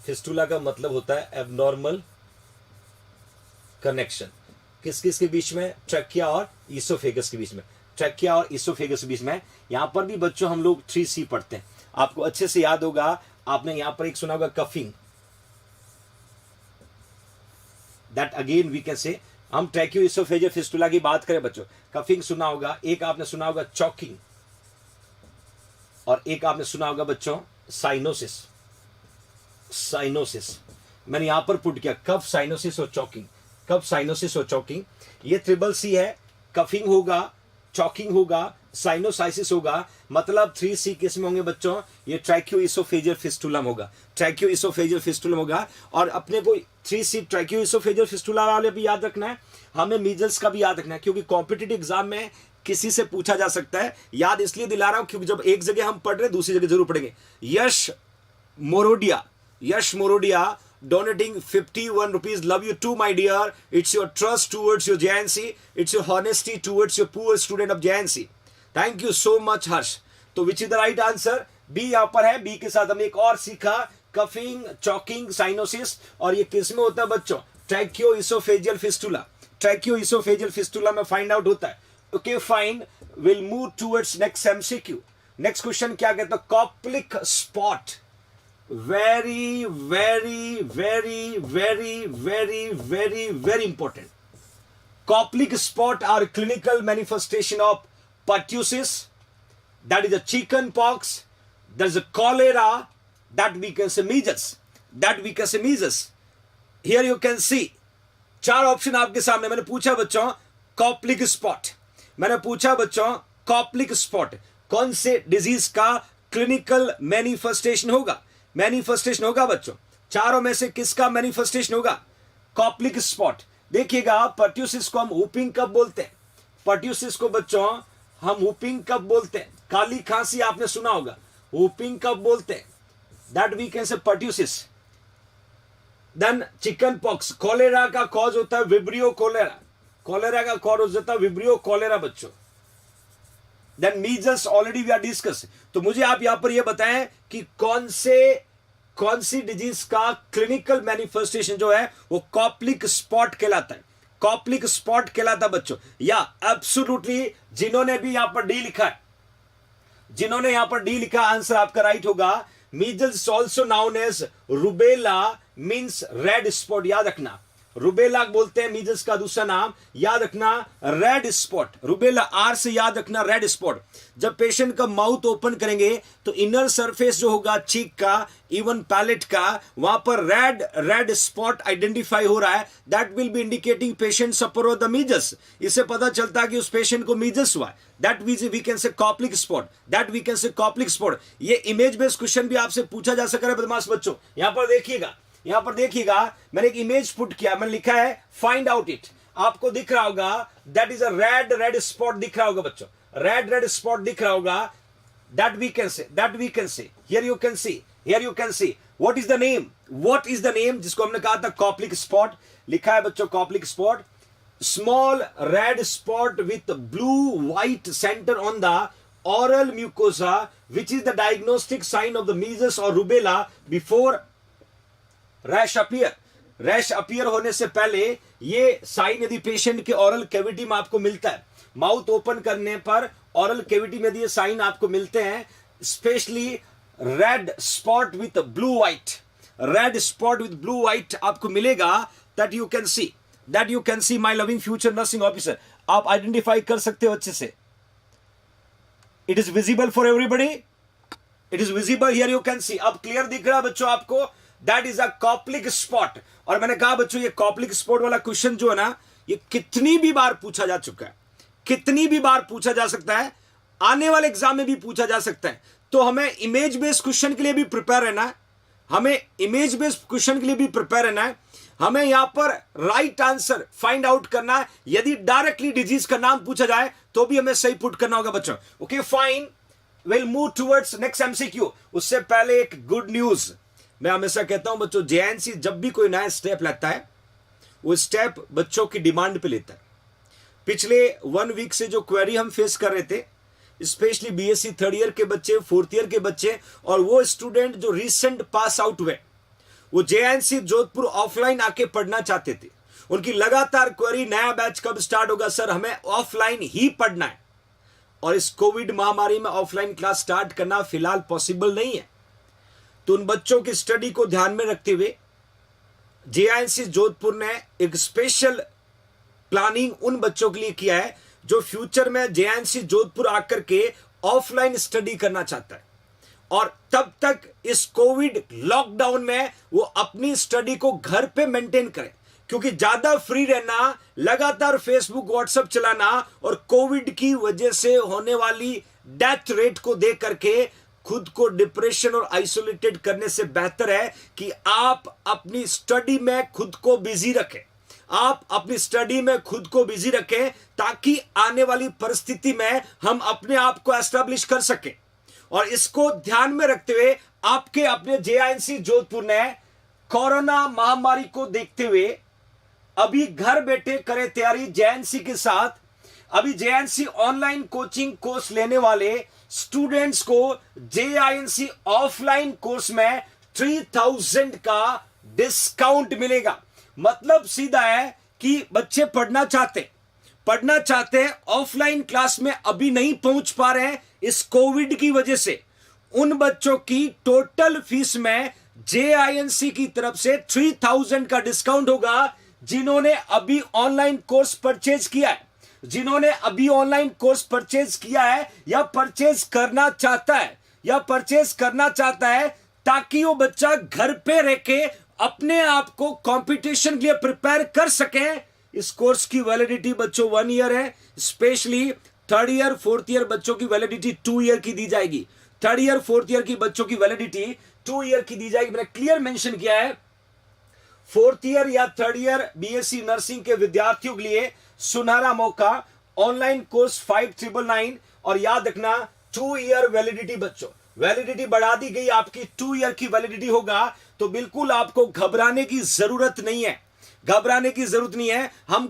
फिस्टुला का मतलब होता है एबनॉर्मल कनेक्शन। किस किस के बीच में? ट्रैकिया और ईसोफेगस के बीच में, ट्रैकिया और ईसोफेगस के बीच में। यहां पर भी बच्चों हम लोग 3C पढ़ते हैं, आपको अच्छे से याद होगा। आपने यहां पर एक सुना होगा coughing, that again we can say, हम ट्रैकियोइसोफेजियल फिस्टुला की बात करें बच्चों, कफिंग सुना होगा, एक आपने सुना होगा चॉकिंग, और एक आपने सुना होगा बच्चों साइनोसिस। साइनोसिस मैंने यहां पर पुट किया, कफ साइनोसिस और चॉकिंग, कफ साइनोसिस और चॉकिंग। ये CCC है, कफिंग होगा, चॉकिंग होगा, साइनोसाइसिस होगा, मतलब 3C किस में होंगे बच्चों? ये ट्रैकियोइसोफेजियल फिस्टुलम होगा, ट्रैकियोइसोफेजियल फिस्टुलम होगा। और अपने को 3C ट्रैकियोइसोफेजियल फिस्टुला वाले भी याद रखना है, हमें मीजल्स का भी याद रखना है, क्योंकि कॉम्पिटिटिव एग्जाम में किसी से पूछा जा सकता है। याद इसलिए दिला रहा हूं क्योंकि जब एक जगह हम पढ़ रहे दूसरी जगह जरूर पढ़ेंगे। यश मोरोडिया, यश मोरोडिया donating 51 rupees. Love you too, my dear. It's your trust towards your JNC. It's your honesty towards your poor student of JNC. Thank you so much, Harsh. तो which is the right answer? B यहाँ पर है, B के साथ हमने एक और सीखा, कफिंग, चॉकिंग, साइनोसिस, और ये किस में होता है बच्चों? ट्रैकियोइसोफेजियल फिस्टुला, ट्रैकियोइसोफेजियल फिस्टुला में फाइंड आउट होता है। Okay fine, will move towards next MCQ। Next question क्या कहता है? Koplik spot, very very very very very very very important. Coplic spot are clinical manifestation of pertussis, that is a chicken pox, there is a cholera, that we can say measles. Here you can see 4 option आपके सामने. मैंने पूछा बच्चों कॉप्लिक स्पॉट कौन से डिजीज का क्लिनिकल मैनिफेस्टेशन होगा बच्चों. चारों में से किसका मैनिफेस्टेशन होगा? Koplik spot. देखिएगा पर्ट्यूसिस को हम वूपिंग कफ बोलते हैं. पर्ट्यूसिस को बच्चों हम वूपिंग कफ बोलते हैं. काली खांसी आपने सुना होगा, वूपिंग कफ बोलते हैं. That we can say pertussis. Then chicken pox, cholera का कॉज होता है विब्रियो कॉलेरा बच्चों. Then measles already we are discuss. तो मुझे आप यहां पर यह बताएं कि कौन सी डिजीज का क्लिनिकल मैनिफेस्टेशन जो है वो कॉप्लिक स्पॉट कहलाता है बच्चों. या एब्सोल्युटली जिन्होंने भी यहां पर डी लिखा आंसर आपका राइट होगा. Measles also known as rubella means red spot. याद रखना, रुबेला बोलते हैं मीजल्स का दूसरा नाम. याद रखना रेड स्पॉट, रुबेला आर से याद रखना रेड स्पॉट. जब पेशेंट का माउथ ओपन करेंगे तो इनर सरफेस जो होगा चीक का, इवन पैलेट का, वहां पर रेड स्पॉट आइडेंटिफाई हो रहा है. That will B indicating patient suffer with the measles. इससे पता चलता है कि उस पेशेंट को मीजल्स हुआ है. That we can say Koplik spot. ये इमेज बेस्ड क्वेश्चन भी आपसे पूछा जा सकता है बदमाश बच्चों. यहां पर देखिएगा मैंने एक इमेज पुट किया, मैंने लिखा है फाइंड आउट इट. आपको दिख रहा होगा that is a red spot दिख रहा होगा बच्चों. रेड स्पॉट दिख रहा होगा. That we can say here you can see what is the name जिसको हमने कहा था कॉप्लिक स्पॉट. लिखा है बच्चों Koplik spot, small red spot with blue white centre on द oral mucosa which is the diagnostic sign of the measles or rubella before rash appear होने से पहले ये साइन यदि पेशेंट के ऑरल कैविटी में आपको मिलता है, माउथ ओपन करने पर ऑरल कैविटी में ये साइन आपको मिलते हैं, specially red spot with blue white आपको मिलेगा. That you can see my loving future nursing officer. आप आइडेंटिफाई कर सकते हो अच्छे से. It is visible for everybody. Here you can सी. अब क्लियर दिख रहा है बच्चों आपको. That is a Koplik spot. और मैंने कहा बच्चों ये कॉप्लिक स्पॉट वाला क्वेश्चन जो है ना, ये कितनी भी बार पूछा जा चुका है, कितनी भी बार पूछा जा सकता है, आने वाले एग्जाम में भी पूछा जा सकता है. तो हमें इमेज बेस्ड क्वेश्चन के लिए भी प्रिपेयर रहना है. हमें यहां पर राइट आंसर फाइंड आउट करना है. यदि डायरेक्टली डिजीज का नाम पूछा जाए तो भी हमें सही पुट करना होगा बच्चों. Okay fine, will move towards next MCQ. उससे पहले एक गुड न्यूज. मैं हमेशा कहता हूं बच्चों जेएनसी जब भी कोई नया स्टेप लेता है वो स्टेप बच्चों की डिमांड पे लेता है. पिछले 1 वीक से जो क्वेरी हम फेस कर रहे थे, स्पेशली बीएससी 3rd ईयर के बच्चे, 4th ईयर के बच्चे और वो स्टूडेंट जो रिसेंट पास आउट हुए, वो जेएनसी जोधपुर ऑफलाइन आके पढ़ना चाहते थे. उनकी लगातार क्वेरी नया बैच कब स्टार्ट होगा सर, हमें ऑफलाइन ही पढ़ना है. और इस कोविड महामारी में ऑफलाइन क्लास स्टार्ट करना फिलहाल पॉसिबल नहीं है. तो उन बच्चों की स्टडी को ध्यान में रखते हुए जेआईएनसी जोधपुर ने एक स्पेशल प्लानिंग उन बच्चों के लिए किया है जो फ्यूचर में जेआईएनसी जोधपुर आकर के ऑफलाइन स्टडी करना चाहता है और तब तक इस कोविड लॉकडाउन में वो अपनी स्टडी को घर पे मेंटेन करें. क्योंकि ज्यादा फ्री रहना, लगातार फेसबुक व्हाट्सएप चलाना और कोविड की वजह से होने वाली डेथ रेट को देख करके खुद को डिप्रेशन और आइसोलेटेड करने से बेहतर है कि आप अपनी स्टडी में खुद को बिजी रखें. ताकि आने वाली परिस्थिति में हम अपने आप को एस्टैब्लिश कर सकें. और इसको ध्यान में रखते हुए आपके अपने जेआईएनसी जोधपुर ने कोरोना महामारी को देखते हुए अभी घर बैठे करें तैयारी जेएनसी के साथ. अभी जेएनसी ऑनलाइन कोचिंग कोर्स लेने वाले स्टूडेंट्स को जेआईएनसी ऑफलाइन कोर्स में 3000 का डिस्काउंट मिलेगा. मतलब सीधा है कि बच्चे पढ़ना चाहते हैं ऑफलाइन क्लास में अभी नहीं पहुंच पा रहे हैं इस कोविड की वजह से. उन बच्चों की टोटल फीस में जेआईएनसी की तरफ से 3000 का डिस्काउंट होगा जिन्होंने अभी ऑनलाइन कोर्स परचेज किया है या परचेज करना चाहता है ताकि वो बच्चा घर पे रह के अपने आप को कंपटीशन के लिए प्रिपेयर कर सके। इस कोर्स की वैलिडिटी बच्चों 1 ईयर है। Specially third year fourth year बच्चों की वैलिडिटी 2 ईयर की दी जाएगी। थर्ड ईयर फोर्थ ईयर की बच्चों की वैलिडिटी 2 ईयर की दी जाएगी। मैंने क्लियर मेंशन किया है। फोर्थ ईयर या थर्ड ईयर बीएससी नर्सिंग के विद्यार्थियों के लिए सुनहरा मौका, ऑनलाइन कोर्स 5999। और याद रखना 2 ईयर वैलिडिटी बच्चों, वैलिडिटी बढ़ा दी गई आपकी, 2 ईयर की वैलिडिटी होगा। तो बिल्कुल आपको घबराने की जरूरत नहीं है, घबराने की जरूरत नहीं है। हम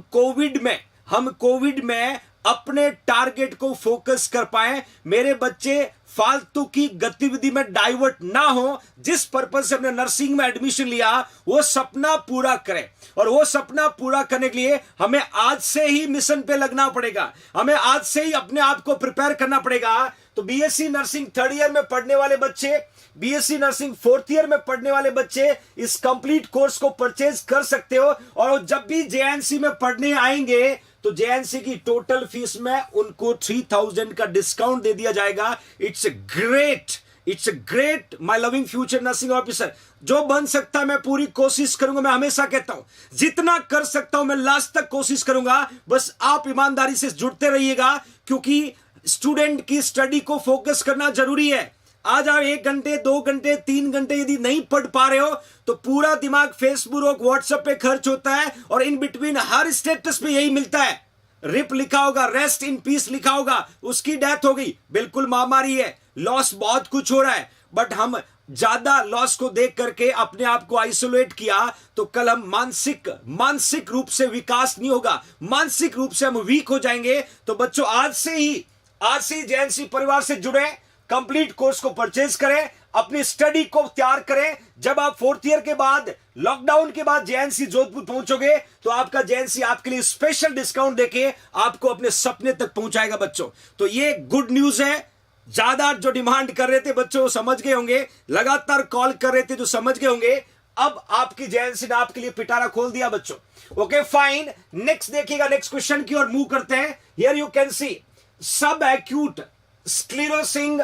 कोविड में अपने टारगेट को फोकस कर पाए, मेरे बच्चे फालतू की गतिविधि में डाइवर्ट ना हो। जिस पर्पज से हमने नर्सिंग में एडमिशन लिया वो सपना पूरा करें, और वो सपना पूरा करने के लिए हमें आज से ही मिशन पे लगना पड़ेगा, हमें आज से ही अपने आप को प्रिपेयर करना पड़ेगा। तो बीएससी नर्सिंग थर्ड ईयर में पढ़ने वाले बच्चे, बीएससी नर्सिंग फोर्थ ईयर में पढ़ने वाले बच्चे इस कंप्लीट कोर्स को परचेज कर सकते हो। और जब भी जेएनसी में पढ़ने आएंगे तो जेएनसी की टोटल फीस में उनको 3000 का डिस्काउंट दे दिया जाएगा। It's a great my loving future nursing officer. जो बन सकता है मैं पूरी कोशिश करूंगा। मैं हमेशा कहता हूं जितना कर सकता हूं मैं लास्ट तक कोशिश करूंगा। बस आप ईमानदारी से जुड़ते रहिएगा, क्योंकि स्टूडेंट की स्टडी को फोकस करना जरूरी है। आज आप 1 घंटे 2 घंटे 3 घंटे यदि नहीं पढ़ पा रहे हो तो पूरा दिमाग फेसबुक और व्हाट्सएप पे खर्च होता है, और इन बिटवीन हर स्टेटस पे यही मिलता है, रिप लिखा होगा, रेस्ट इन पीस लिखा होगा, उसकी डेथ हो गई। बिल्कुल महामारी है, लॉस बहुत कुछ हो रहा है, बट हम ज्यादा लॉस को देख करके अपने आप को आइसोलेट किया तो कल हम मानसिक रूप से विकास नहीं होगा, मानसिक रूप से हम वीक हो जाएंगे। तो बच्चों आज से ही जेएनसी परिवार से जुड़े, कंप्लीट कोर्स को परचेज करें, अपनी स्टडी को तैयार करें। जब आप फोर्थ ईयर के बाद, लॉकडाउन के बाद जेएनसी जोधपुर पहुंचोगे तो आपका जेएनसी आपके लिए स्पेशल डिस्काउंट देके आपको अपने सपने तक पहुंचाएगा बच्चों। तो ये गुड न्यूज है। ज्यादा जो डिमांड कर रहे थे बच्चों वो समझ गए होंगे, लगातार कॉल कर रहे थे जो समझ गए होंगे। अब आपकी जेएनसी ने आपके लिए पिटारा खोल दिया बच्चों। ओके फाइन, नेक्स्ट देखिएगा, नेक्स्ट क्वेश्चन की ओर मूव करते हैं। हियर यू कैन सी सब acute sclerosing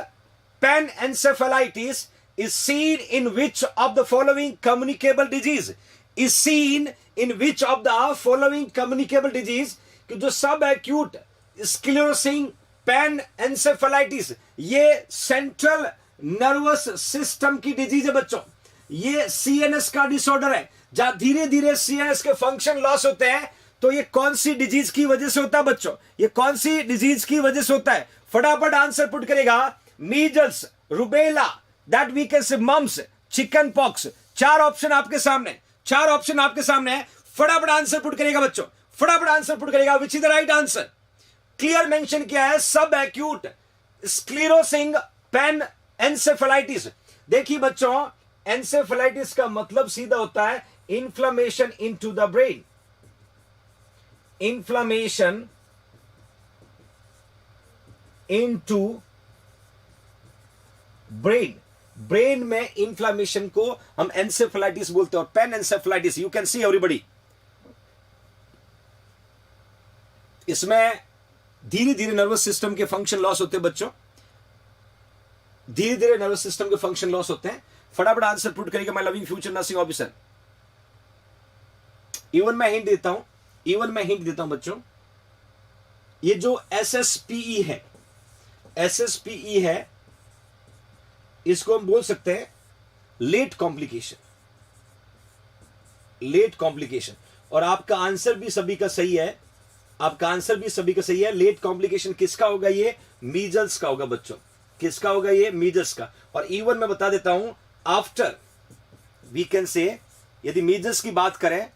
panencephalitis is seen in which of the following communicable disease? Is seen in which of the following communicable disease? कि जो सब एक्यूट sclerosing panencephalitis ये सेंट्रल नर्वस सिस्टम की डिजीज है बच्चों। ये सीएनएस का डिसऑर्डर है, जहां धीरे धीरे सीएनएस के फंक्शन लॉस होते हैं। तो ये कौन सी डिजीज की वजह से होता है बच्चों? ये कौन सी डिजीज की वजह से होता है? फटाफट आंसर पुट करेगा। Measles, rubella, that we can say mumps, chicken pox. 4 option आपके सामने, 4 ऑप्शन आपके सामने है। फटाफट आंसर पुट करेगा बच्चों, फटाफट आंसर पुट करेगा। विच is the right answer? Clear mention किया है सब एक्यूट स्क्लेरोसिंग पेन एंसेफेलाइटिस। देखिए बच्चों, एंसेफेलाइटिस का मतलब सीधा होता है inflammation into the brain, inflammation into brain. Brain में इंफ्लेमेशन को हम एंसेफेलाइटिस बोलते हैं, और panencephalitis you can see everybody. इसमें धीरे धीरे नर्वस सिस्टम के फंक्शन लॉस होते हैं बच्चों, धीरे धीरे नर्वस सिस्टम के फंक्शन लॉस होते हैं। फटाफट आंसर पुट करेगा my loving future nursing officer. Even मैं हिंट देता हूं बच्चों, ये जो एसएसपीई है, इसको हम बोल सकते हैं लेट कॉम्प्लिकेशन। और आपका आंसर भी सभी का सही है, लेट कॉम्प्लिकेशन किसका होगा? ये मीजल्स का होगा बच्चों। किसका होगा? ये मीजल्स का। और इवन मैं बता देता हूं, आफ्टर वी कैन से, यदि मीजल्स की बात करें,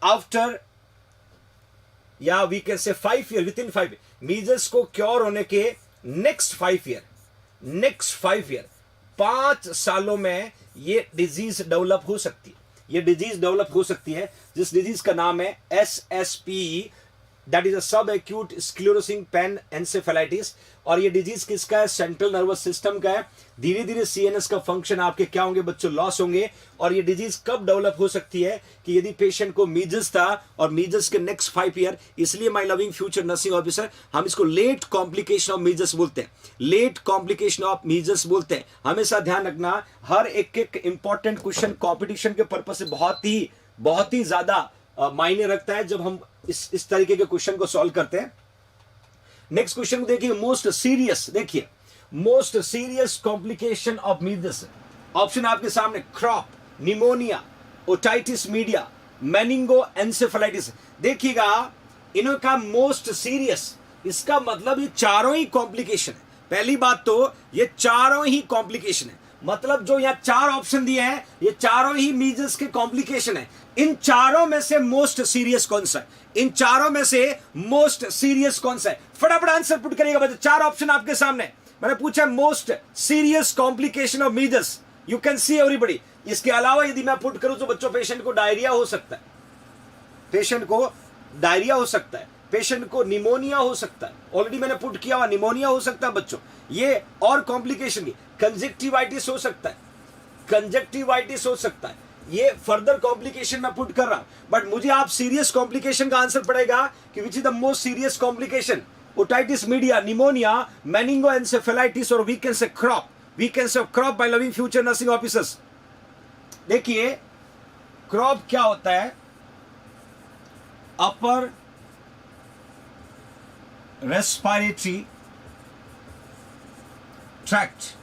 आफ्टर या we can say 5 year, within 5 measles को क्योर होने के नेक्स्ट 5 ईयर, 5 सालों में ये डिजीज डेवलप हो सकती है। जिस डिजीज का नाम है SSPE, दैट इज अ सब एक्यूट स्क्लेरोसिंग पेन एंसेफेलाइटिस। और ये डिजीज किसका है? सेंट्रल नर्वस सिस्टम का है। धीरे धीरे सीएनएस का फंक्शन आपके क्या होंगे बच्चों? लॉस होंगे। और ये डिजीज कब डेवलप हो सकती है कि यदि पेशेंट को मीजल्स था और मीजल्स के नेक्स्ट 5 ईयर, इसलिए my loving future nursing officer हम इसको लेट कॉम्प्लिकेशन ऑफ मीजल्स बोलते हैं, लेट कॉम्प्लिकेशन ऑफ मीजल्स बोलते हैं। हमेशा ध्यान रखना, हर एक एक इंपॉर्टेंट क्वेश्चन कॉम्पिटिशन के पर्पज से बहुत ही ज्यादा मायने रखता है जब हम इस तरीके के क्वेश्चन को सॉल्व करते हैं। नेक्स्ट क्वेश्चन को देखिए, मोस्ट सीरियस, देखिए most serious complication of measles. Option आपके सामने, croup, pneumonia, otitis media, meningoencephalitis. देखिएगा इनका मोस्ट सीरियस, इसका मतलब ये चारों ही कॉम्प्लिकेशन है। पहली बात तो ये चारों ही कॉम्प्लिकेशन है, मतलब जो यहां 4 ऑप्शन दिए हैं ये चारों ही मीजल्स के कॉम्प्लिकेशन है। इन चारों में से मोस्ट सीरियस कौन सा है? इन चारों में से मोस्ट सीरियस कौन सा है? फटाफट आंसर पुट करिएगा बच्चे। 4 ऑप्शन आपके सामने, मैंने पूछा most serious complication of measles, you can see everybody. इसके अलावा यदि मैं पुट करूं तो बच्चों पेशेंट को डायरिया हो सकता है, पेशेंट को डायरिया हो सकता है, पेशेंट को निमोनिया हो सकता है, ऑलरेडी मैंने पुट किया हुआ निमोनिया हो सकता है बच्चों। ये और कॉम्प्लिकेशन, कंजक्टिवाइटिस हो सकता है, कंजक्टिवाइटिस हो सकता है, ये फर्दर कॉम्प्लिकेशन मैं पुट कर रहा हूं। बट मुझे आप सीरियस कॉम्प्लिकेशन का आंसर पड़ेगा कि which is the most serious complication, otitis media, pneumonia, meningoencephalitis और we can say croup, we can say croup by loving future nursing officers. देखिए क्रॉप क्या होता है? Upper respiratory tract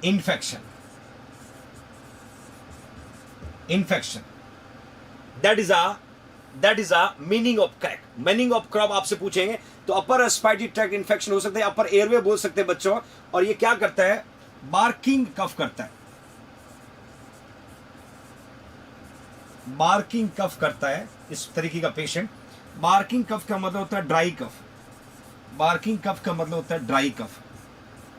infection that is a meaning of crack, meaning of crop आपसे पूछेंगे तो अपर रेस्पिरेटरी ट्रैक्ट इन्फेक्शन हो सकता है, अपर एयरवे बोल सकते हैं बच्चों। और ये क्या करता है? बार्किंग कफ करता है, बार्किंग कफ करता है इस तरीके का पेशेंट। बार्किंग कफ का मतलब होता है ड्राई कफ, बार्किंग कफ का मतलब होता है dry cough,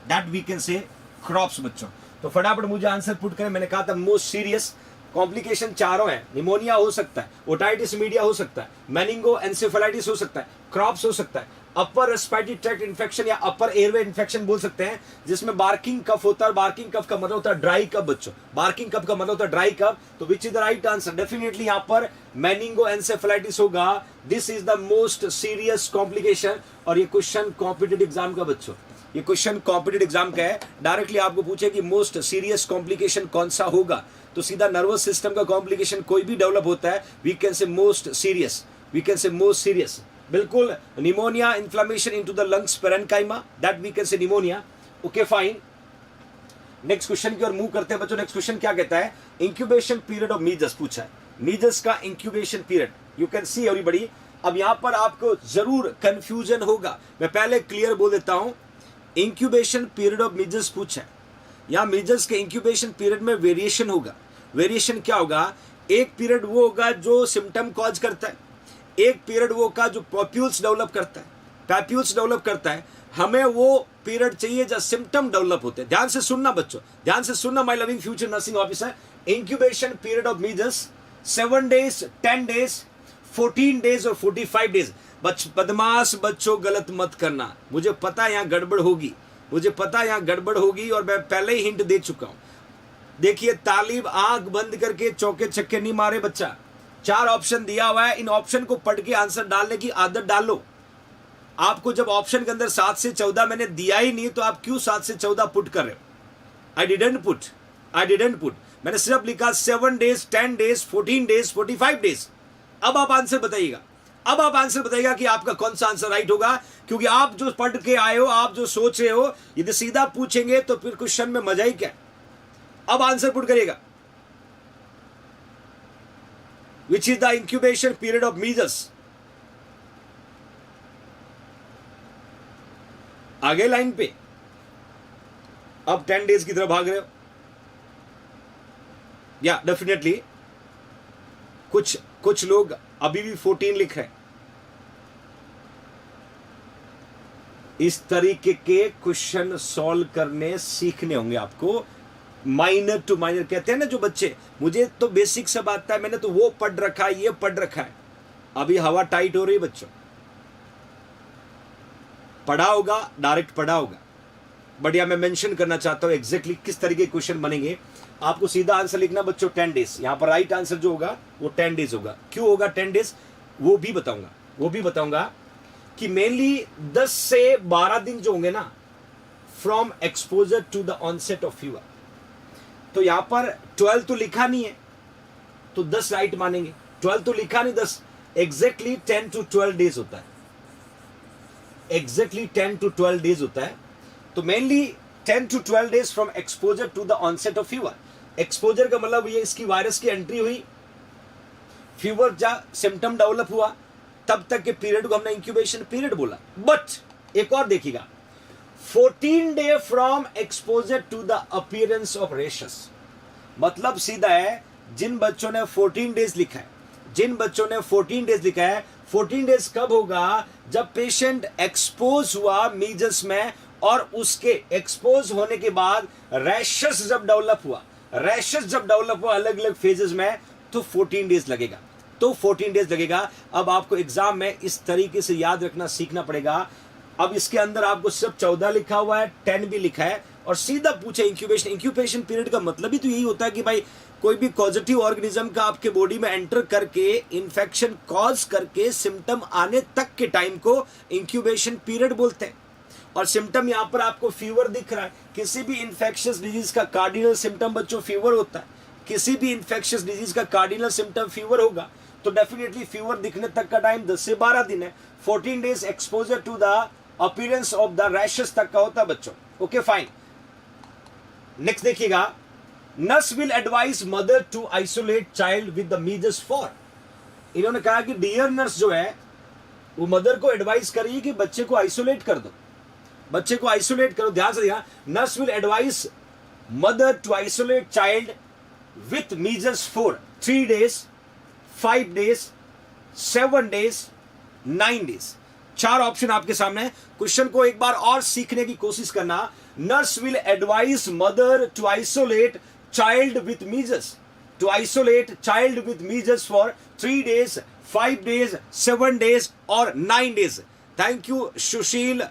that we can say croups बच्चों। तो फटाफट मुझे आंसर पुट करें। मैंने कहा था मोस्ट सीरियस कॉम्प्लिकेशन चारों है, निमोनिया हो सकता है, ओटाइटिस मीडिया हो सकता है, मेनिंगो एंसेफेलाइटिस हो सकता है, क्रॉप्स हो सकता है, अपर रेस्पिरेटरी ट्रैक्ट इन्फेक्शन या अपर एयरवे इन्फेक्शन बोल सकते हैं जिसमें बार्किंग कफ होता है। बार्किंग कफ का मतलब होता है ड्राई कफ बच्चों, बार्किंग कफ का मतलब होता है ड्राई कफ। तो विच is the right answer? Definitely यहां पर मेनिंगो एंसेफेलाइटिस होगा। This is the most serious complication. और ये क्वेश्चन कॉम्पिटिटिव एग्जाम का बच्चों, ये क्वेश्चन कॉम्पिटिटिव एग्जाम का है। डायरेक्टली आपको पूछे कि मोस्ट सीरियस कॉम्प्लिकेशन कौन सा होगा, तो सीधा नर्वस सिस्टम का कॉम्प्लिकेशन कोई भी डेवलप होता है, we can say most serious, we can say most serious. बिल्कुल, pneumonia, inflammation into the lungs, parenchyma, that we can say pneumonia. Okay fine, next question की ओर मूव करते हैं बच्चों। नेक्स्ट क्वेश्चन क्या कहता है? इंक्यूबेशन पीरियड ऑफ मीजल्स पूछा है, मीजल्स का incubation period, you can see everybody. अब यहां पर आपको जरूर कंफ्यूजन होगा, मैं पहले क्लियर बोल देता हूं। इंक्यूबेशन पीरियड ऑफ मीजल्स पूछा है, यहां मीजल्स के इंक्यूबेशन पीरियड में वेरिएशन होगा। वेरिएशन क्या होगा? एक पीरियड वो होगा जो सिम्टम कॉज करता है, एक पीरियड वो का जो पॉप्यूल्स डेवलप करता है, पैप्यूल्स डेवलप करता है। हमें वो पीरियड चाहिए जब सिम्टम डेवलप होते हैं। ध्यान से सुनना बच्चों, ध्यान से सुनना my loving future nursing officer. Incubation period of measles 7 days, 10 days, 14 days और 45 डेज। बदमाश बच्चों गलत मत करना, मुझे पता है यहाँ गड़बड़ होगी, मुझे पता है यहाँ गड़बड़ होगी और मैं पहले ही हिंट दे चुका हूं। देखिए तालिब आंख बंद करके चौके छक्के नहीं मारे बच्चा। 4 ऑप्शन दिया हुआ है, इन ऑप्शन को पढ़ के आंसर डालने की आदत डालो। आपको जब ऑप्शन के अंदर 7 से 14 मैंने दिया ही नहीं तो आप क्यों 7 से 14 पुट कर रहे हो? आई डिडंट पुट, मैंने सिर्फ लिखा 7 डेज, 10 डेज, 14 डेज, 45 डेज। अब आप आंसर बताइएगा, अब आप आंसर बताइएगा कि आपका कौन सा आंसर राइट होगा, क्योंकि आप जो पढ़ के आए हो, आप जो सोच रहे हो, यदि सीधा पूछेंगे तो फिर क्वेश्चन में मजा ही क्या। अब आंसर पुट करिएगा। विच is the incubation period of measles? आगे लाइन पे अब 10 डेज की तरफ भाग रहे हो या डेफिनेटली कुछ लोग अभी भी 14 लिख रहे हैं। इस तरीके के क्वेश्चन सॉल्व करने सीखने होंगे आपको। माइनर टू माइनर कहते हैं ना जो बच्चे, मुझे तो बेसिक सब आता है, मैंने तो वो पढ़ रखा है, ये पढ़ रखा है। अभी हवा टाइट हो रही है बच्चों, पढ़ा होगा, डायरेक्ट पढ़ा होगा, बट यहां मैं मेंशन करना चाहता हूं एग्जैक्टली किस तरीके के क्वेश्चन बनेंगे। आपको सीधा आंसर लिखना बच्चों 10 डेज। यहां पर राइट आंसर जो होगा वो 10 डेज होगा। क्यों होगा 10 डेज वो भी बताऊंगा कि मेनली 10 से 12 दिन जो होंगे ना from exposure to the onset of fever. तो यहां पर 12 तो लिखा नहीं है तो 10 राइट मानेंगे, 12 तो लिखा नहीं, 10 एग्जैक्टली 10 to 12 डेज होता है, एग्जैक्टली 10 to 12 डेज होता है। तो mainly 10 to 12 days from exposure to the onset of fever. Exposure का मतलब ये इसकी वायरस की एंट्री हुई, फीवर जब सिम्टम डेवलप हुआ तब तक के पीरियड को हमने इंक्यूबेशन पीरियड बोला। बट एक और देखिएगा 14 day from exposure to the appearance of rashes. मतलब सीधा है जिन बच्चों ने 14 डेज लिखा है, 14 डेज कब होगा जब पेशेंट एक्सपोज हुआ मीजल्स में और उसके एक्सपोज होने के बाद रैशेस जब डेवलप हुआ अलग अलग फेजेस में, तो 14 डेज लगेगा। अब आपको एग्जाम में इस तरीके से याद रखना सीखना पड़ेगा। अब इसके अंदर आपको सिर्फ 14 लिखा हुआ है, 10 भी लिखा है और सीधा पूछे इंक्यूबेशन पीरियड का मतलब ही तो यही होता है कि भाई कोई भी पॉजिटिव ऑर्गेनिज्म का आपके बॉडी में एंटर करके इंफेक्शन कॉज करके सिम्टम आने तक के टाइम को इंक्यूबेशन पीरियड बोलते हैं। और सिम्टम यहां पर आपको फीवर दिख रहा है। किसी भी इंफेक्शियस डिजीज का कार्डिनल सिम्टम बच्चों फीवर होता है, किसी भी इंफेक्शियस डिजीज का कार्डिनल सिम्टम फीवर होगा, तो डेफिनेटली फीवर दिखने तक का टाइम 10 से 12 दिन है। 14 days exposure to the appearance of the rashes तक का होता है बच्चों। ओके फाइन, नेक्स्ट देखिएगा, nurse will advise mother to isolate child with the measles for. इन्होंने कहा कि डियर नर्स जो है वो मदर को एडवाइस करिए कि बच्चे को आइसोलेट कर दो, ध्यान से देखिएगा। Nurse will advise mother to isolate child with measles for 3 days, 5 days, 7 days, 9 days। 4 option आपके सामने। क्वेश्चन को एक बार और सीखने की कोशिश करना। Nurse will advise mother to isolate child with measles for 3 days, 5 days, 7 days और 9 days। Thank you Sushil,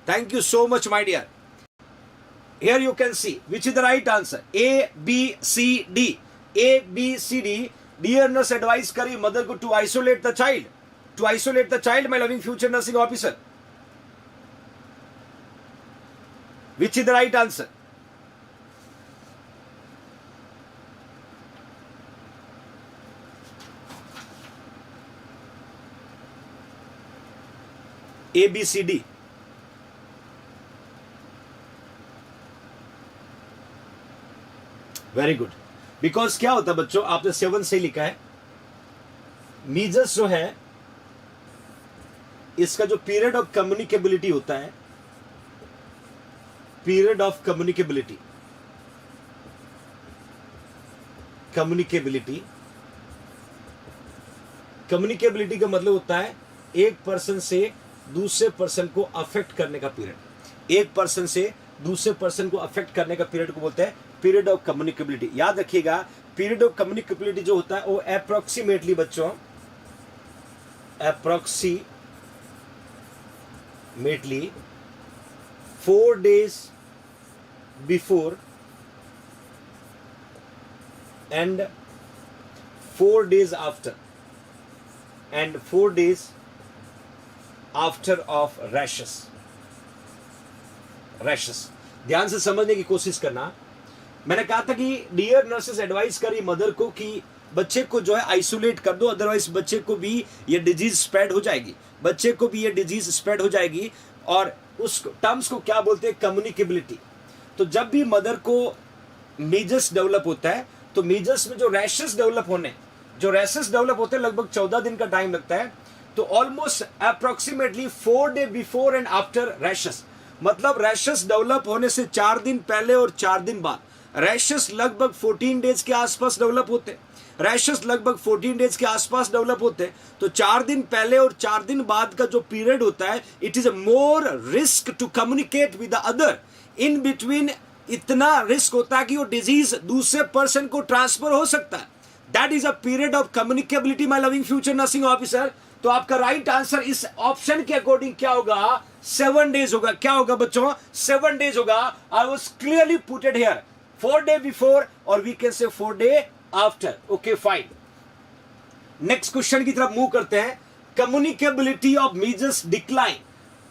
thank you so much my dear. Here you can see which is the right answer, A B C D। Dear nurse advice करी mother को to isolate the child, my loving future nursing officer, which is the right answer? A B C D। Very good, because क्या होता है बच्चों, आपने 7 से लिखा है। मीजल्स जो है इसका जो पीरियड ऑफ कम्युनिकेबिलिटी होता है, कम्युनिकेबिलिटी का मतलब होता है एक पर्सन से दूसरे पर्सन को अफेक्ट करने का पीरियड। एक पर्सन से दूसरे पर्सन को अफेक्ट करने का पीरियड को बोलते हैं पीरियड ऑफ कम्युनिकेबिलिटी। याद रखिएगा, पीरियड ऑफ कम्युनिकेबिलिटी जो होता है वो अप्रोक्सीमेटली बच्चों 4 days before and 4 days after and 4 days after of rashes. ध्यान से समझने की कोशिश करना। मैंने कहा था कि डियर नर्सेस एडवाइस करी मदर को कि बच्चे को जो है आइसोलेट कर दो, अदरवाइज बच्चे को भी ये डिजीज स्प्रेड हो जाएगी। और उस टर्म्स को क्या बोलते हैं, कम्युनिकेबिलिटी। तो जब भी मदर को मीजल्स डेवलप होता है तो मीजल्स में जो रैशेस डेवलप होते हैं लगभग 14 दिन का टाइम लगता है। तो almost approximately 4 day before and after rashes, मतलब रैशेस डेवलप होने से 4 दिन पहले और 4 दिन बाद। रैशेस लगभग 14 डेज के आसपास डेवलप होते, तो 4 दिन पहले और 4 दिन बाद का जो पीरियड होता है, it is a more risk to communicate with the other. In between इतना रिस्क होता है कि वो डिजीज दूसरे पर्सन को ट्रांसफर हो सकता है। That is a period of communicability my loving future nursing officer. तो आपका राइट आंसर इस ऑप्शन के अकॉर्डिंग क्या होगा, 7 days होगा। क्या होगा बच्चों? 7 days होगा। I was clearly puted here 4 day before और we can say 4 day after. Okay fine. Next question की तरफ मूव करते हैं। Communicability of measles decline.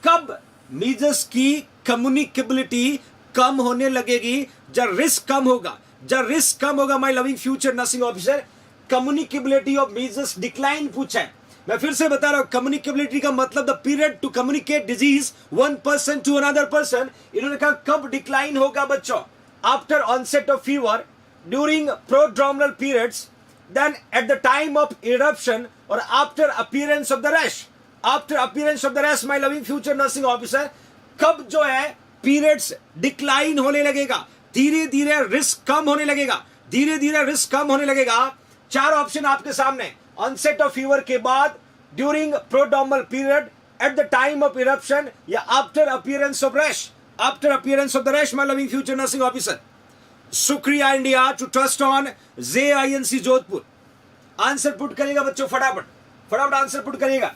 कब मीजर्स की कम्युनिकेबिलिटी कम होने लगेगी? जब रिस्क कम होगा। जब रिस्क कम होगा my loving future nursing officer. Communicability of measles decline पूछा है। मैं फिर से बता रहा हूं, कम्युनिकेबिलिटी का मतलब the period to communicate disease one person to another person. इन्होंने कहा कब डिक्लाइन होगा बच्चों? After onset of fever, during prodromal periods, then at the time of eruption और after appearance of the rash. After appearance of the rash my loving future nursing officer, कब जो है पीरियड्स डिक्लाइन होने लगेगा? धीरे धीरे रिस्क कम होने लगेगा। धीरे धीरे रिस्क कम होने लगेगा। 4 ऑप्शन आपके सामने। ऑनसेट ऑफ फीवर के बाद, during prodromal period, at the time of eruption या after appearance of rash. After appearance of the rash my loving future nursing officer. शुक्रिया India to trust on JINC Jodhpur. Answer put करिएगा बच्चों, फटाफट फटाफट आंसर पुट करिएगा।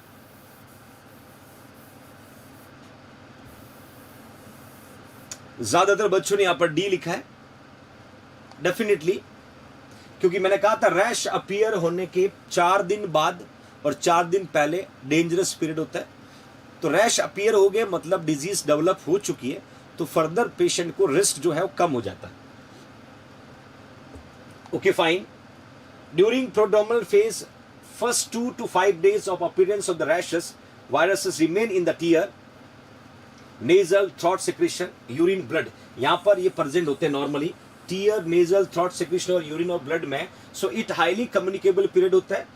ज्यादातर बच्चों ने यहां पर डी लिखा है डेफिनेटली, क्योंकि मैंने कहा था रैश अपीयर होने के 4 दिन बाद और 4 दिन पहले डेंजरस पीरियड होता है। तो रैश अपीयर हो गए मतलब डिजीज डेवलप हो चुकी है, तो फर्दर पेशेंट को रिस्क जो है वो कम हो जाता है। Okay fine. During prodromal phase, first 2 to 5 days of appearance of the rashes, viruses remain in the tear, nasal, throat secretion, urine, blood। यहां पर ये प्रेजेंट होते हैं normally tear, nasal, throat secretion और यूरिन और ब्लड में। So it highly communicable period होता है।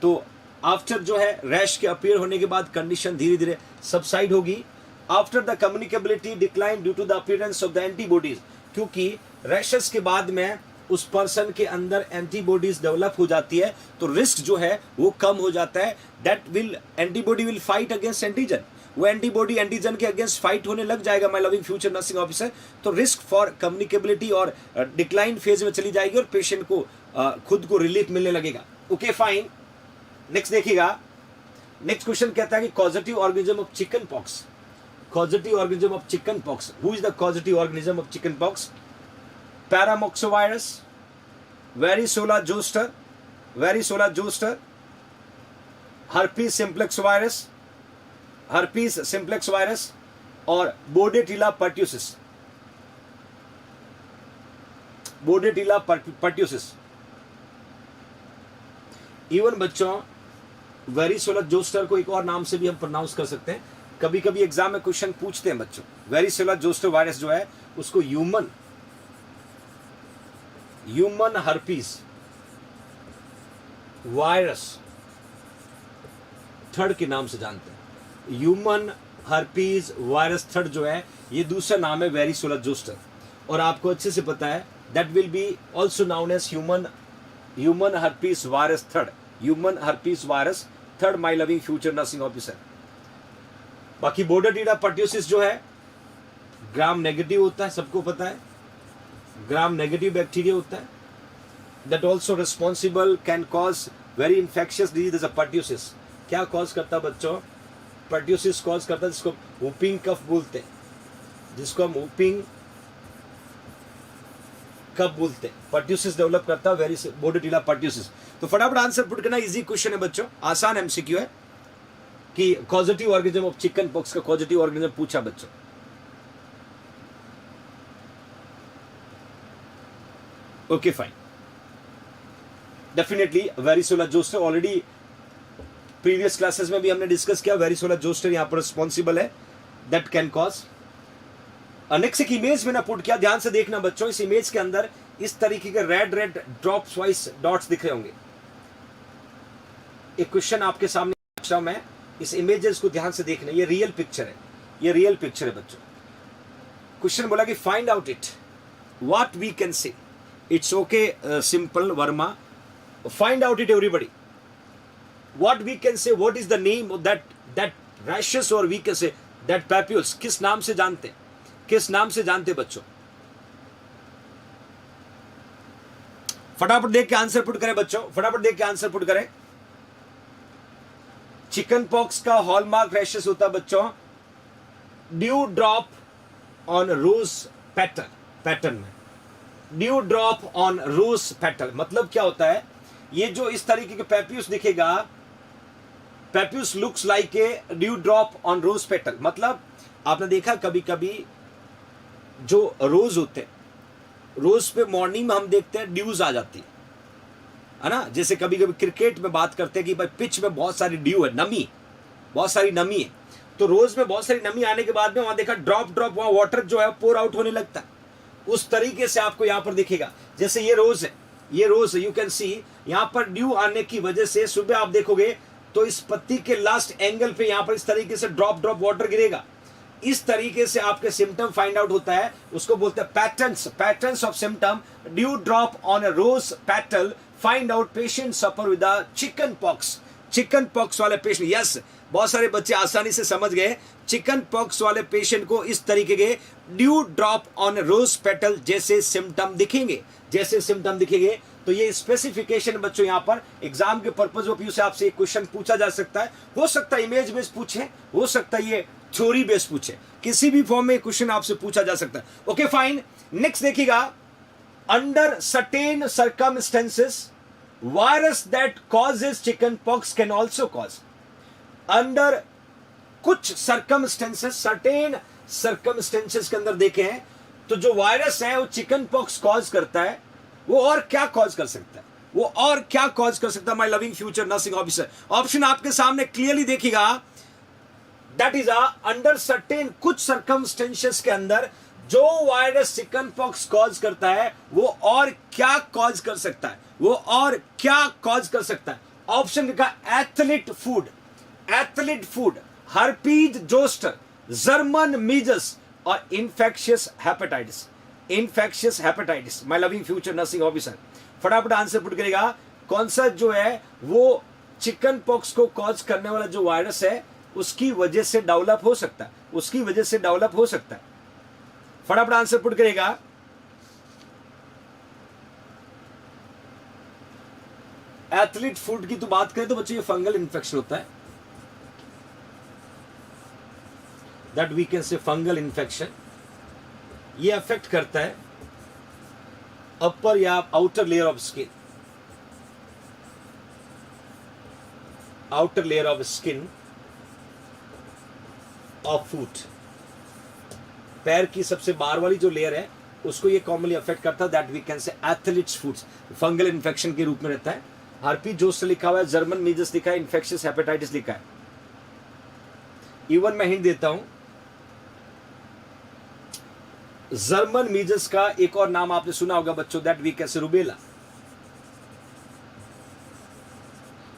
तो आफ्टर जो है रैश के अपीयर होने के बाद कंडीशन धीरे धीरे सबसाइड होगी। After the communicability decline due to the appearance of the antibodies, क्योंकि रैशेस के बाद में उस पर्सन के अंदर एंटीबॉडीज डेवलप हो जाती है, तो रिस्क जो है वो कम हो जाता है। That will antibody will fight against antigen. वो एंटीबॉडी एंटीजन के अगेंस्ट फाइट होने लग जाएगा my loving future nursing officer. तो रिस्क फॉर कम्युनिकेबिलिटी और डिक्लाइन फेज में चली जाएगी और पेशेंट को खुद को रिलीफ मिलने लगेगा। Okay fine. नेक्स्ट देखिएगा। नेक्स्ट क्वेश्चन कहता है कि causative organism of chicken pox. Causative organism of chicken pox, who is the causative organism of chicken pox? Paramyxovirus, varicella zoster, varicella zoster, herpes simplex virus, herpes simplex virus और bordetella pertussis. Bordetella pertussis. Even बच्चों वेरिसोला जोस्टर को एक और नाम से भी हम प्रोनाउंस कर सकते हैं। कभी कभी एग्जाम में क्वेश्चन पूछते हैं बच्चों, वेरिसोला जोस्टर वायरस जो है उसको ह्यूमन हर्पीज वायरस थर्ड के नाम से जानते हैं। ह्यूमन हर्पीज वायरस थर्ड जो है ये दूसरा नाम है वेरिसोला जोस्टर। और आपको अच्छे से पता है that will be also known as human herpes virus third. Human herpes virus third my loving future nursing officer. बाकी बोर्डेटिला पर्ट्यूसिस जो है ग्राम नेगेटिव होता है, सबको पता है। ग्राम नेगेटिव बैक्टीरिया होता है that also responsible can cause very infectious disease as a pertussis. क्या कॉज करता है बच्चों? पर्ट्यूसिस कॉज करता है जिसको वूपिंग कफ बोलते हैं, जिसको हम वूपिंग कफ बोलते हैं। पर्ट्यूसिस डेवलप करता है वेरी बोर्डेटिला पर्ट्यूसिस। तो फटाफट आंसर पुट करना। इजी क्वेश्चन है बच्चों, आसान एमसीक्यू है कि causative organism of chicken pox का कॉजेटिव ऑर्गेनिज्म पूछा बच्चों। Okay fine. Definitely varicella zoster already previous classes में भी हमने डिस्कस किया। वेरिसोला जोस्टर यहां पर रिस्पॉन्सिबल है दैट कैन कॉज। नेक्स्ट एक इमेज में ना पुट किया, ध्यान से देखना बच्चों। इस इमेज के अंदर इस तरीके के red red drops wise dots दिख रहे होंगे। एक क्वेश्चन आपके सामने रख रहा हूं मैं, इस इमेजेस को ध्यान से देखना। ये रियल पिक्चर है, ये रियल पिक्चर है बच्चों। क्वेश्चन बोला कि find out it what we can say. It's okay simple Verma, find out it everybody. What we can say, what is the name of that rashes or we can say that papules, किस नाम से जानते हैं? किस नाम से जानते हैं बच्चों? फटाफट देख के आंसर पुट करें बच्चों, फटाफट देख के आंसर पुट करें। चिकन पॉक्स का हॉलमार्क रैशेस होता है बच्चों dew drop on rose petal, pattern में dew drop on rose petal मतलब क्या होता है? ये जो इस तरीके के पेप्यूस दिखेगा, papules looks like a dew drop on rose petal. मतलब आपने देखा कभी कभी जो रोज होते हैं, रोज पे मॉर्निंग में हम देखते हैं ड्यूज आ जाती है ना। जैसे कभी कभी क्रिकेट में बात करते हैं कि भाई पिच में बहुत सारी ड्यू है, नमी, बहुत सारी नमी है, तो रोज में बहुत सारी नमी आने के बाद में वहां देखा ड्रॉप ड्रॉप वहां वाटर जो है पोर आउट होने लगता है। उस तरीके से आपको यहां पर दिखेगा। जैसे ये रोज है, ये रोज है, यू कैन सी यहां पर ड्यू आने की वजह से सुबह आप देखोगे तो इस पत्ती के लास्ट एंगल पे यहां पर इस तरीके से ड्रॉप ड्रॉप वाटर गिरेगा। इस तरीके से आपके सिम्टम फाइंड आउट होता है, उसको बोलते हैं patterns, patterns of symptom. Dew drop on a rose petal, find out patient suffer with chickenpox. Chickenpox वाले पेशेंट, यस, बहुत सारे बच्चे आसानी से समझ गए। चिकन पॉक्स वाले पेशेंट को इस तरीके के dew drop on rose petal जैसे सिम्टम दिखेंगे, जैसे सिम्टम दिखेंगे। तो ये स्पेसिफिकेशन बच्चों यहां पर एग्जाम के पर्पज ऑफ व्यू से आपसे एक क्वेश्चन पूछा जा सकता है। हो सकता है इमेज बेस्ड पूछे, हो सकता है ये थ्योरी बेस्ड पूछे, किसी भी फॉर्म में क्वेश्चन आपसे पूछा जा सकता है। ओके फाइन, नेक्स्ट देखिएगा, under certain circumstances virus that causes chicken pox can also cause. Under कुछ सर्कमस्टेंसेस, सर्टेन सर्कमस्टेंसेस के अंदर देखें तो जो वायरस है वो चिकन पॉक्स कॉज करता है, वो और क्या कॉज कर सकता है, वो और क्या कॉज कर सकता है my loving future nursing officer. Option आपके सामने क्लियरली देखिएगा, दैट इज अंडर सर्टेन, कुछ सर्कमस्टेंसेस के अंदर जो वायरस चिकन पॉक्स कॉज करता है वो और क्या कॉज कर सकता है, वो और क्या कॉज कर सकता है। ऑप्शन लिखा athlete foot, athlete foot, herpes zoster, German measles और infectious hepatitis, infectious hepatitis. My loving future nursing officer फटाफट आंसर पुट करेगा, कौन सा जो है वो चिकन पॉक्स को कॉज करने वाला जो वायरस है उसकी वजह से डेवलप हो सकता है, उसकी वजह से डेवलप हो सकता है। फटाफट आंसर पुट करेगा। एथलीट फूड की तो बात करें तो बच्चों ये फंगल इन्फेक्शन होता है, that we can say fungal infection. ये अफेक्ट करता है अपर या outer layer of skin, outer layer of skin of foot. पैर की सबसे बाहर वाली जो लेयर है उसको ये कॉमनली अफेक्ट करता है, that we can say athlete's foot, fungal infection के रूप में रहता है। हर्पीज जोस्टर लिखा हुआ है, जर्मन मीजल्स लिखा है, इन्फेक्शियस हेपेटाइटिस लिखा है। इवन मैं हिंट देता हूं, जर्मन मीजल्स का एक और नाम आपने सुना होगा बच्चों, that we can say rubella.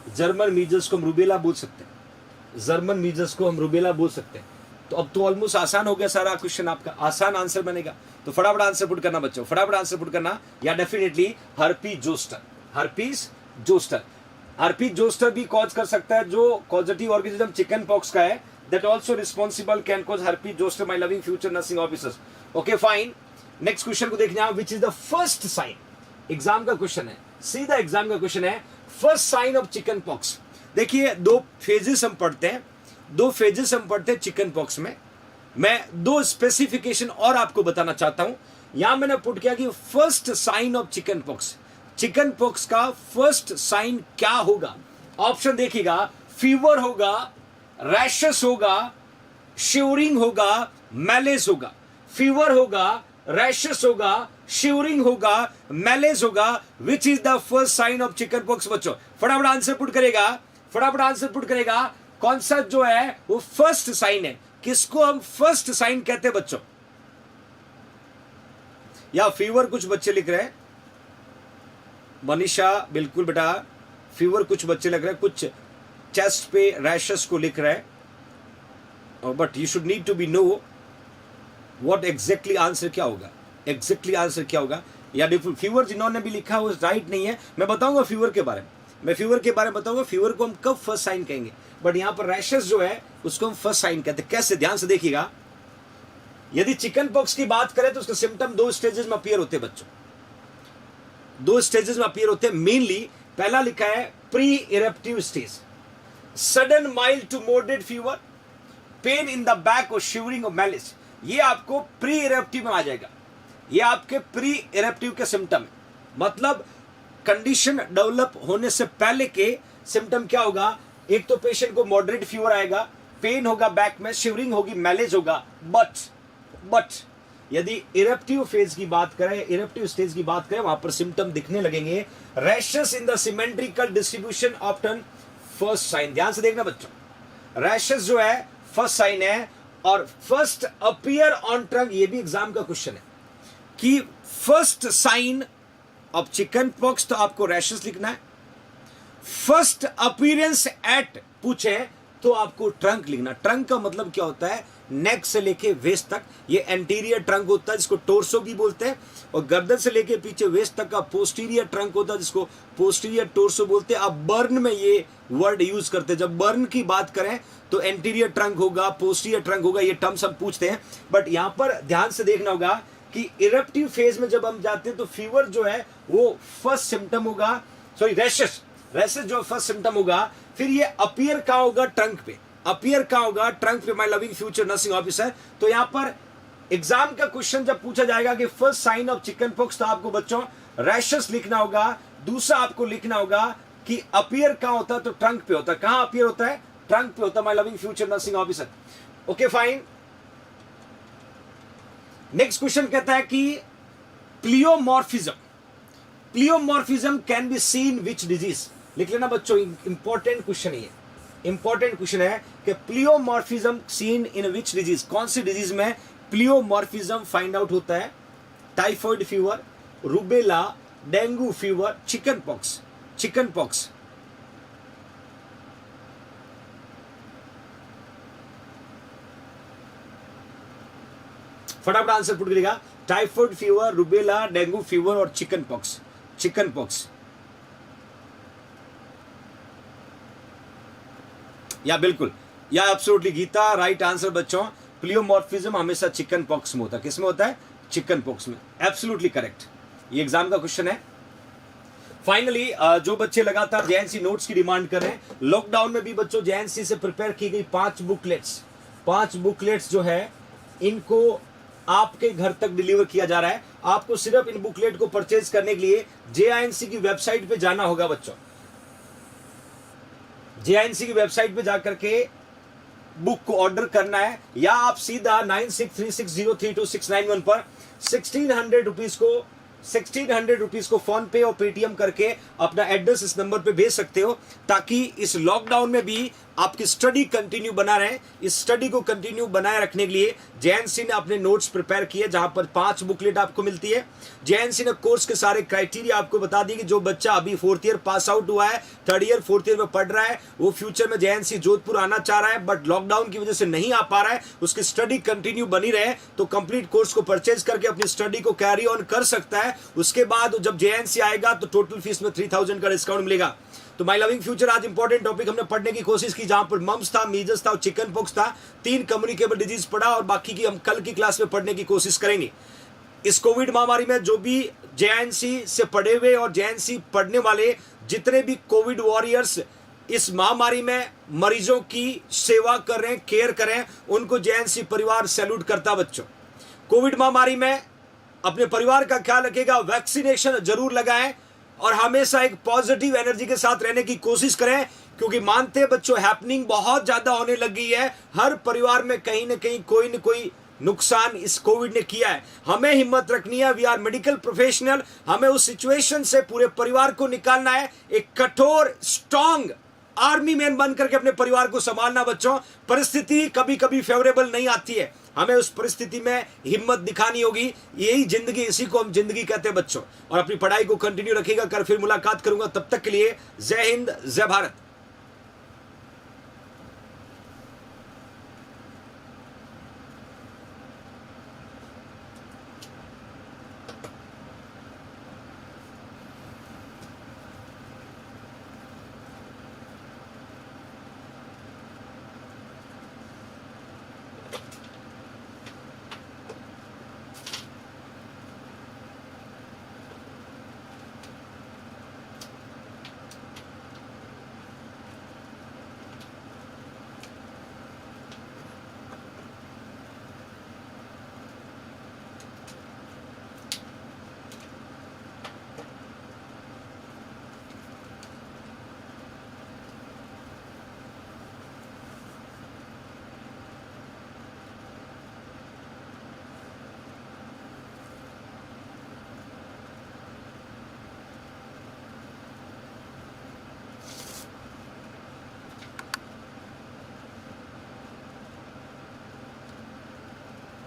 German measles को हम रुबेला बोल सकते हैं, जर्मन मीजल्स को हम रुबेला बोल सकते हैं। तो अब तो ऑलमोस्ट आसान हो गया सारा क्वेश्चन, आपका आसान आंसर बनेगा। तो फटाफट आंसर पुट करना बच्चों, फटाफट आंसर पुट करना। या definitely herpes zoster, herpes zoster, herpes zoster भी कॉज कर सकता है जो कॉजेटिव ऑर्गेनिज्म चिकन पॉक्स का है, that also responsible can cause herpes zoster. My loving future nursing officers. Okay fine, next question को देखना, which is the first sign. Exam का क्वेश्चन है, सीधा एग्जाम का क्वेश्चन है, first sign of chicken pox. देखिए दो फेजेस हम पढ़ते हैं, दो फेजेस हम पढ़ते हैं चिकन पॉक्स में। मैं दो स्पेसिफिकेशन और आपको बताना चाहता हूं। यहां मैंने पुट किया कि first sign of chicken pox, chicken pox का फर्स्ट साइन क्या होगा। ऑप्शन देखिएगा, फीवर होगा, रैशेस होगा, शिवरिंग होगा, मैलेज होगा। फीवर होगा, रैशेस होगा, शिवरिंग होगा, मैलेज होगा। Which is the first sign of chicken pox बच्चों? फटाफट आंसर पुट करेगा, फटाफट आंसर पुट करेगा। कौन सा जो है वो फर्स्ट साइन है, किसको हम फर्स्ट साइन कहते हैं बच्चों? या फीवर कुछ बच्चे लिख रहे हैं, मनीषा बिल्कुल बेटा, फीवर कुछ बच्चे लिख रहे हैं, कुछ चेस्ट पे रैशेस को लिख रहे हैं। But you should need to be know what exactly answer क्या होगा, एग्जैक्टली आंसर क्या होगा। या फीवर जिन्होंने भी लिखा वो राइट नहीं है। मैं बताऊंगा फीवर के बारे में, मैं फीवर के बारे में बताऊंगा, फीवर को हम कब फर्स्ट साइन कहेंगे। बट यहां पर रैशेस जो है उसको हम फर्स्ट साइन कहते हैं। कैसे, ध्यान से देखिएगा। यदि चिकन पॉक्स की बात करें तो उसके सिम्टम दो स्टेजेस में अपीयर होते हैं बच्चों, दो स्टेजेस में अपीयर होते हैं मेनली। पहला लिखा है pre eruptive stage, sudden mild to moderate fever, pain in the back और शिवरिंग और मैलिस, ये आपको प्री इरप्टिव में आ जाएगा। ये आपके प्री इरप्टिव के सिम्टम है, मतलब कंडीशन डेवलप होने से पहले के सिम्टम क्या होगा। एक तो पेशेंट को मॉडरेट फीवर आएगा, पेन होगा बैक में, शिवरिंग होगी, मैलेज होगा। बट यदि इरप्टिव फेज की बात करें, इरप्टिव स्टेज की बात करें, वहां पर सिम्टम दिखने लगेंगे। Rashes in the symmetrical distribution often first sign. ध्यान से देखना बच्चों, रैशेस जो है फर्स्ट साइन है, और फर्स्ट अपीयर ऑन ट्रंक, ये भी एग्जाम का क्वेश्चन है कि first sign of chicken pox, तो आपको रैशेस लिखना है। फर्स्ट अपीयरेंस एट पूछे तो आपको ट्रंक लिखना। ट्रंक का मतलब क्या होता है, नेक से लेके वेस्ट तक, ये एंटीरियर ट्रंक होता है जिसको टोर्सो भी बोलते हैं, और गर्दन से लेके पीछे वेस्ट तक का पोस्टीरियर ट्रंक होता है जिसको पोस्टीरियर टोर्सो बोलते हैं। अब बर्न में ये वर्ड यूज करते हैं, जब बर्न की बात करें तो एंटीरियर ट्रंक होगा, पोस्टीरियर ट्रंक होगा, ये टर्म्स हम पूछते हैं। बट यहां पर ध्यान से देखना होगा कि इरप्टिव फेज में जब हम जाते हैं तो फीवर जो है वो फर्स्ट सिम्टम होगा, सॉरी रैशेस जो फर्स्ट सिम्टम होगा। फिर ये अपीयर कहां होगा, ट्रंक पे। अपीयर कहां होगा, ट्रंक पे, my loving future nursing officer. तो यहां पर एग्जाम का क्वेश्चन जब पूछा जाएगा कि first sign of chicken pox, तो आपको बच्चों रैशेस लिखना होगा। दूसरा आपको लिखना होगा कि अपीयर कहां होता है, तो ट्रंक पे होता है। कहां अपीयर होता है, ट्रंक पे होता है, my loving future nursing officer. Okay fine. Next question कहता है कि प्लियोमॉर्फिज्म can be seen which disease. लिख लेना बच्चों, इंपॉर्टेंट क्वेश्चन है ये, इंपॉर्टेंट क्वेश्चन है कि प्लियोमॉर्फिज्म सीन इन विच डिजीज, कौन सी डिजीज में प्लियोमॉर्फिज्म फाइंड आउट होता है। Typhoid fever, rubella, dengue fever, chicken pox. फटाफट आंसर पुट करिएगा। Typhoid fever, rubella, dengue fever और चिकन पॉक्स। या बिल्कुल, या एब्सोल्युटली गीता, राइट आंसर बच्चों। प्लियोमॉर्फिज्म हमेशा चिकन पॉक्स में होता है। किसमें होता है, चिकन पॉक्स में। एब्सोल्युटली करेक्ट, ये एग्जाम का क्वेश्चन है। फाइनली जो बच्चे लगातार जेएनसी नोट्स की डिमांड कर रहे हैं, लॉकडाउन में भी बच्चों जेएनसी से प्रिपेयर की गई 5 बुकलेट्स जो है इनको आपके घर तक डिलीवर किया जा रहा है। आपको सिर्फ इन बुकलेट को परचेज करने के लिए जेआईएनसी की वेबसाइट पे जाना होगा बच्चों। जेआईएनसी की वेबसाइट पे जाकर के बुक को ऑर्डर करना है, या आप सीधा 9636032691 पर 1600 रुपीज को फोन पे और पेटीएम करके अपना एड्रेस इस नंबर पे भेज सकते हो, ताकि इस लॉकडाउन में भी आपकी स्टडी कंटिन्यू बना रहे। इस स्टडी को कंटिन्यू बनाए रखने के लिए जेएनसी ने अपने नोट्स प्रिपेयर किए, जहां पर 5 बुकलेट आपको मिलती है। जेएनसी ने कोर्स के सारे क्राइटेरिया आपको बता दिए कि जो बच्चा अभी 4th ईयर पास आउट हुआ है, 3rd ईयर 4th ईयर में पढ़ रहा है, वो फ्यूचर में जेएनसी जोधपुर आना चाह रहा है बट लॉकडाउन की वजह से नहीं आ पा रहा है, उसकी स्टडी कंटिन्यू बनी रहे, तो कंप्लीट कोर्स को परचेज करके अपनी स्टडी को कैरी ऑन कर सकता है। उसके बाद जब जेएनसी आएगा तो टोटल फीस में 3000 का डिस्काउंट मिलेगा। तो माय लविंग फ्यूचर, आज इंपॉर्टेंट टॉपिक हमने पढ़ने की कोशिश की, जहां पर मम्स था, मीजल्स था और चिकन पॉक्स था। 3 कम्युनिकेबल डिजीज पढ़ा, और बाकी की हम कल की क्लास में पढ़ने की कोशिश करेंगे। इस कोविड महामारी में जो भी जेएनसी से पढ़े हुए और जेएनसी पढ़ने वाले जितने भी कोविड वॉरियर्स इस महामारी में मरीजों की सेवा कर रहे हैं, केयर कर रहे हैं, उनको जेएनसी परिवार सैल्यूट करता बच्चों। कोविड महामारी में अपने परिवार का ख्याल रखिएगा, वैक्सीनेशन जरूर लगाएं और हमेशा एक पॉजिटिव एनर्जी के साथ रहने की कोशिश करें, क्योंकि मानते हैं बच्चों हैपनिंग बहुत ज्यादा होने लगी है। हर परिवार में कहीं ना कहीं कोई न कोई नुकसान इस कोविड ने किया है। हमें हिम्मत रखनी है, वी आर मेडिकल प्रोफेशनल, हमें उस सिचुएशन से पूरे परिवार को निकालना है। एक कठोर स्ट्रॉन्ग आर्मी मैन बन करके अपने परिवार को संभालना बच्चों। परिस्थिति कभी कभी फेवरेबल नहीं आती है, हमें उस परिस्थिति में हिम्मत दिखानी होगी। यही जिंदगी, इसी को हम जिंदगी कहते हैं बच्चों। और अपनी पढ़ाई को कंटिन्यू रखिएगा। कल फिर मुलाकात करूंगा, तब तक के लिए जय हिंद, जय भारत।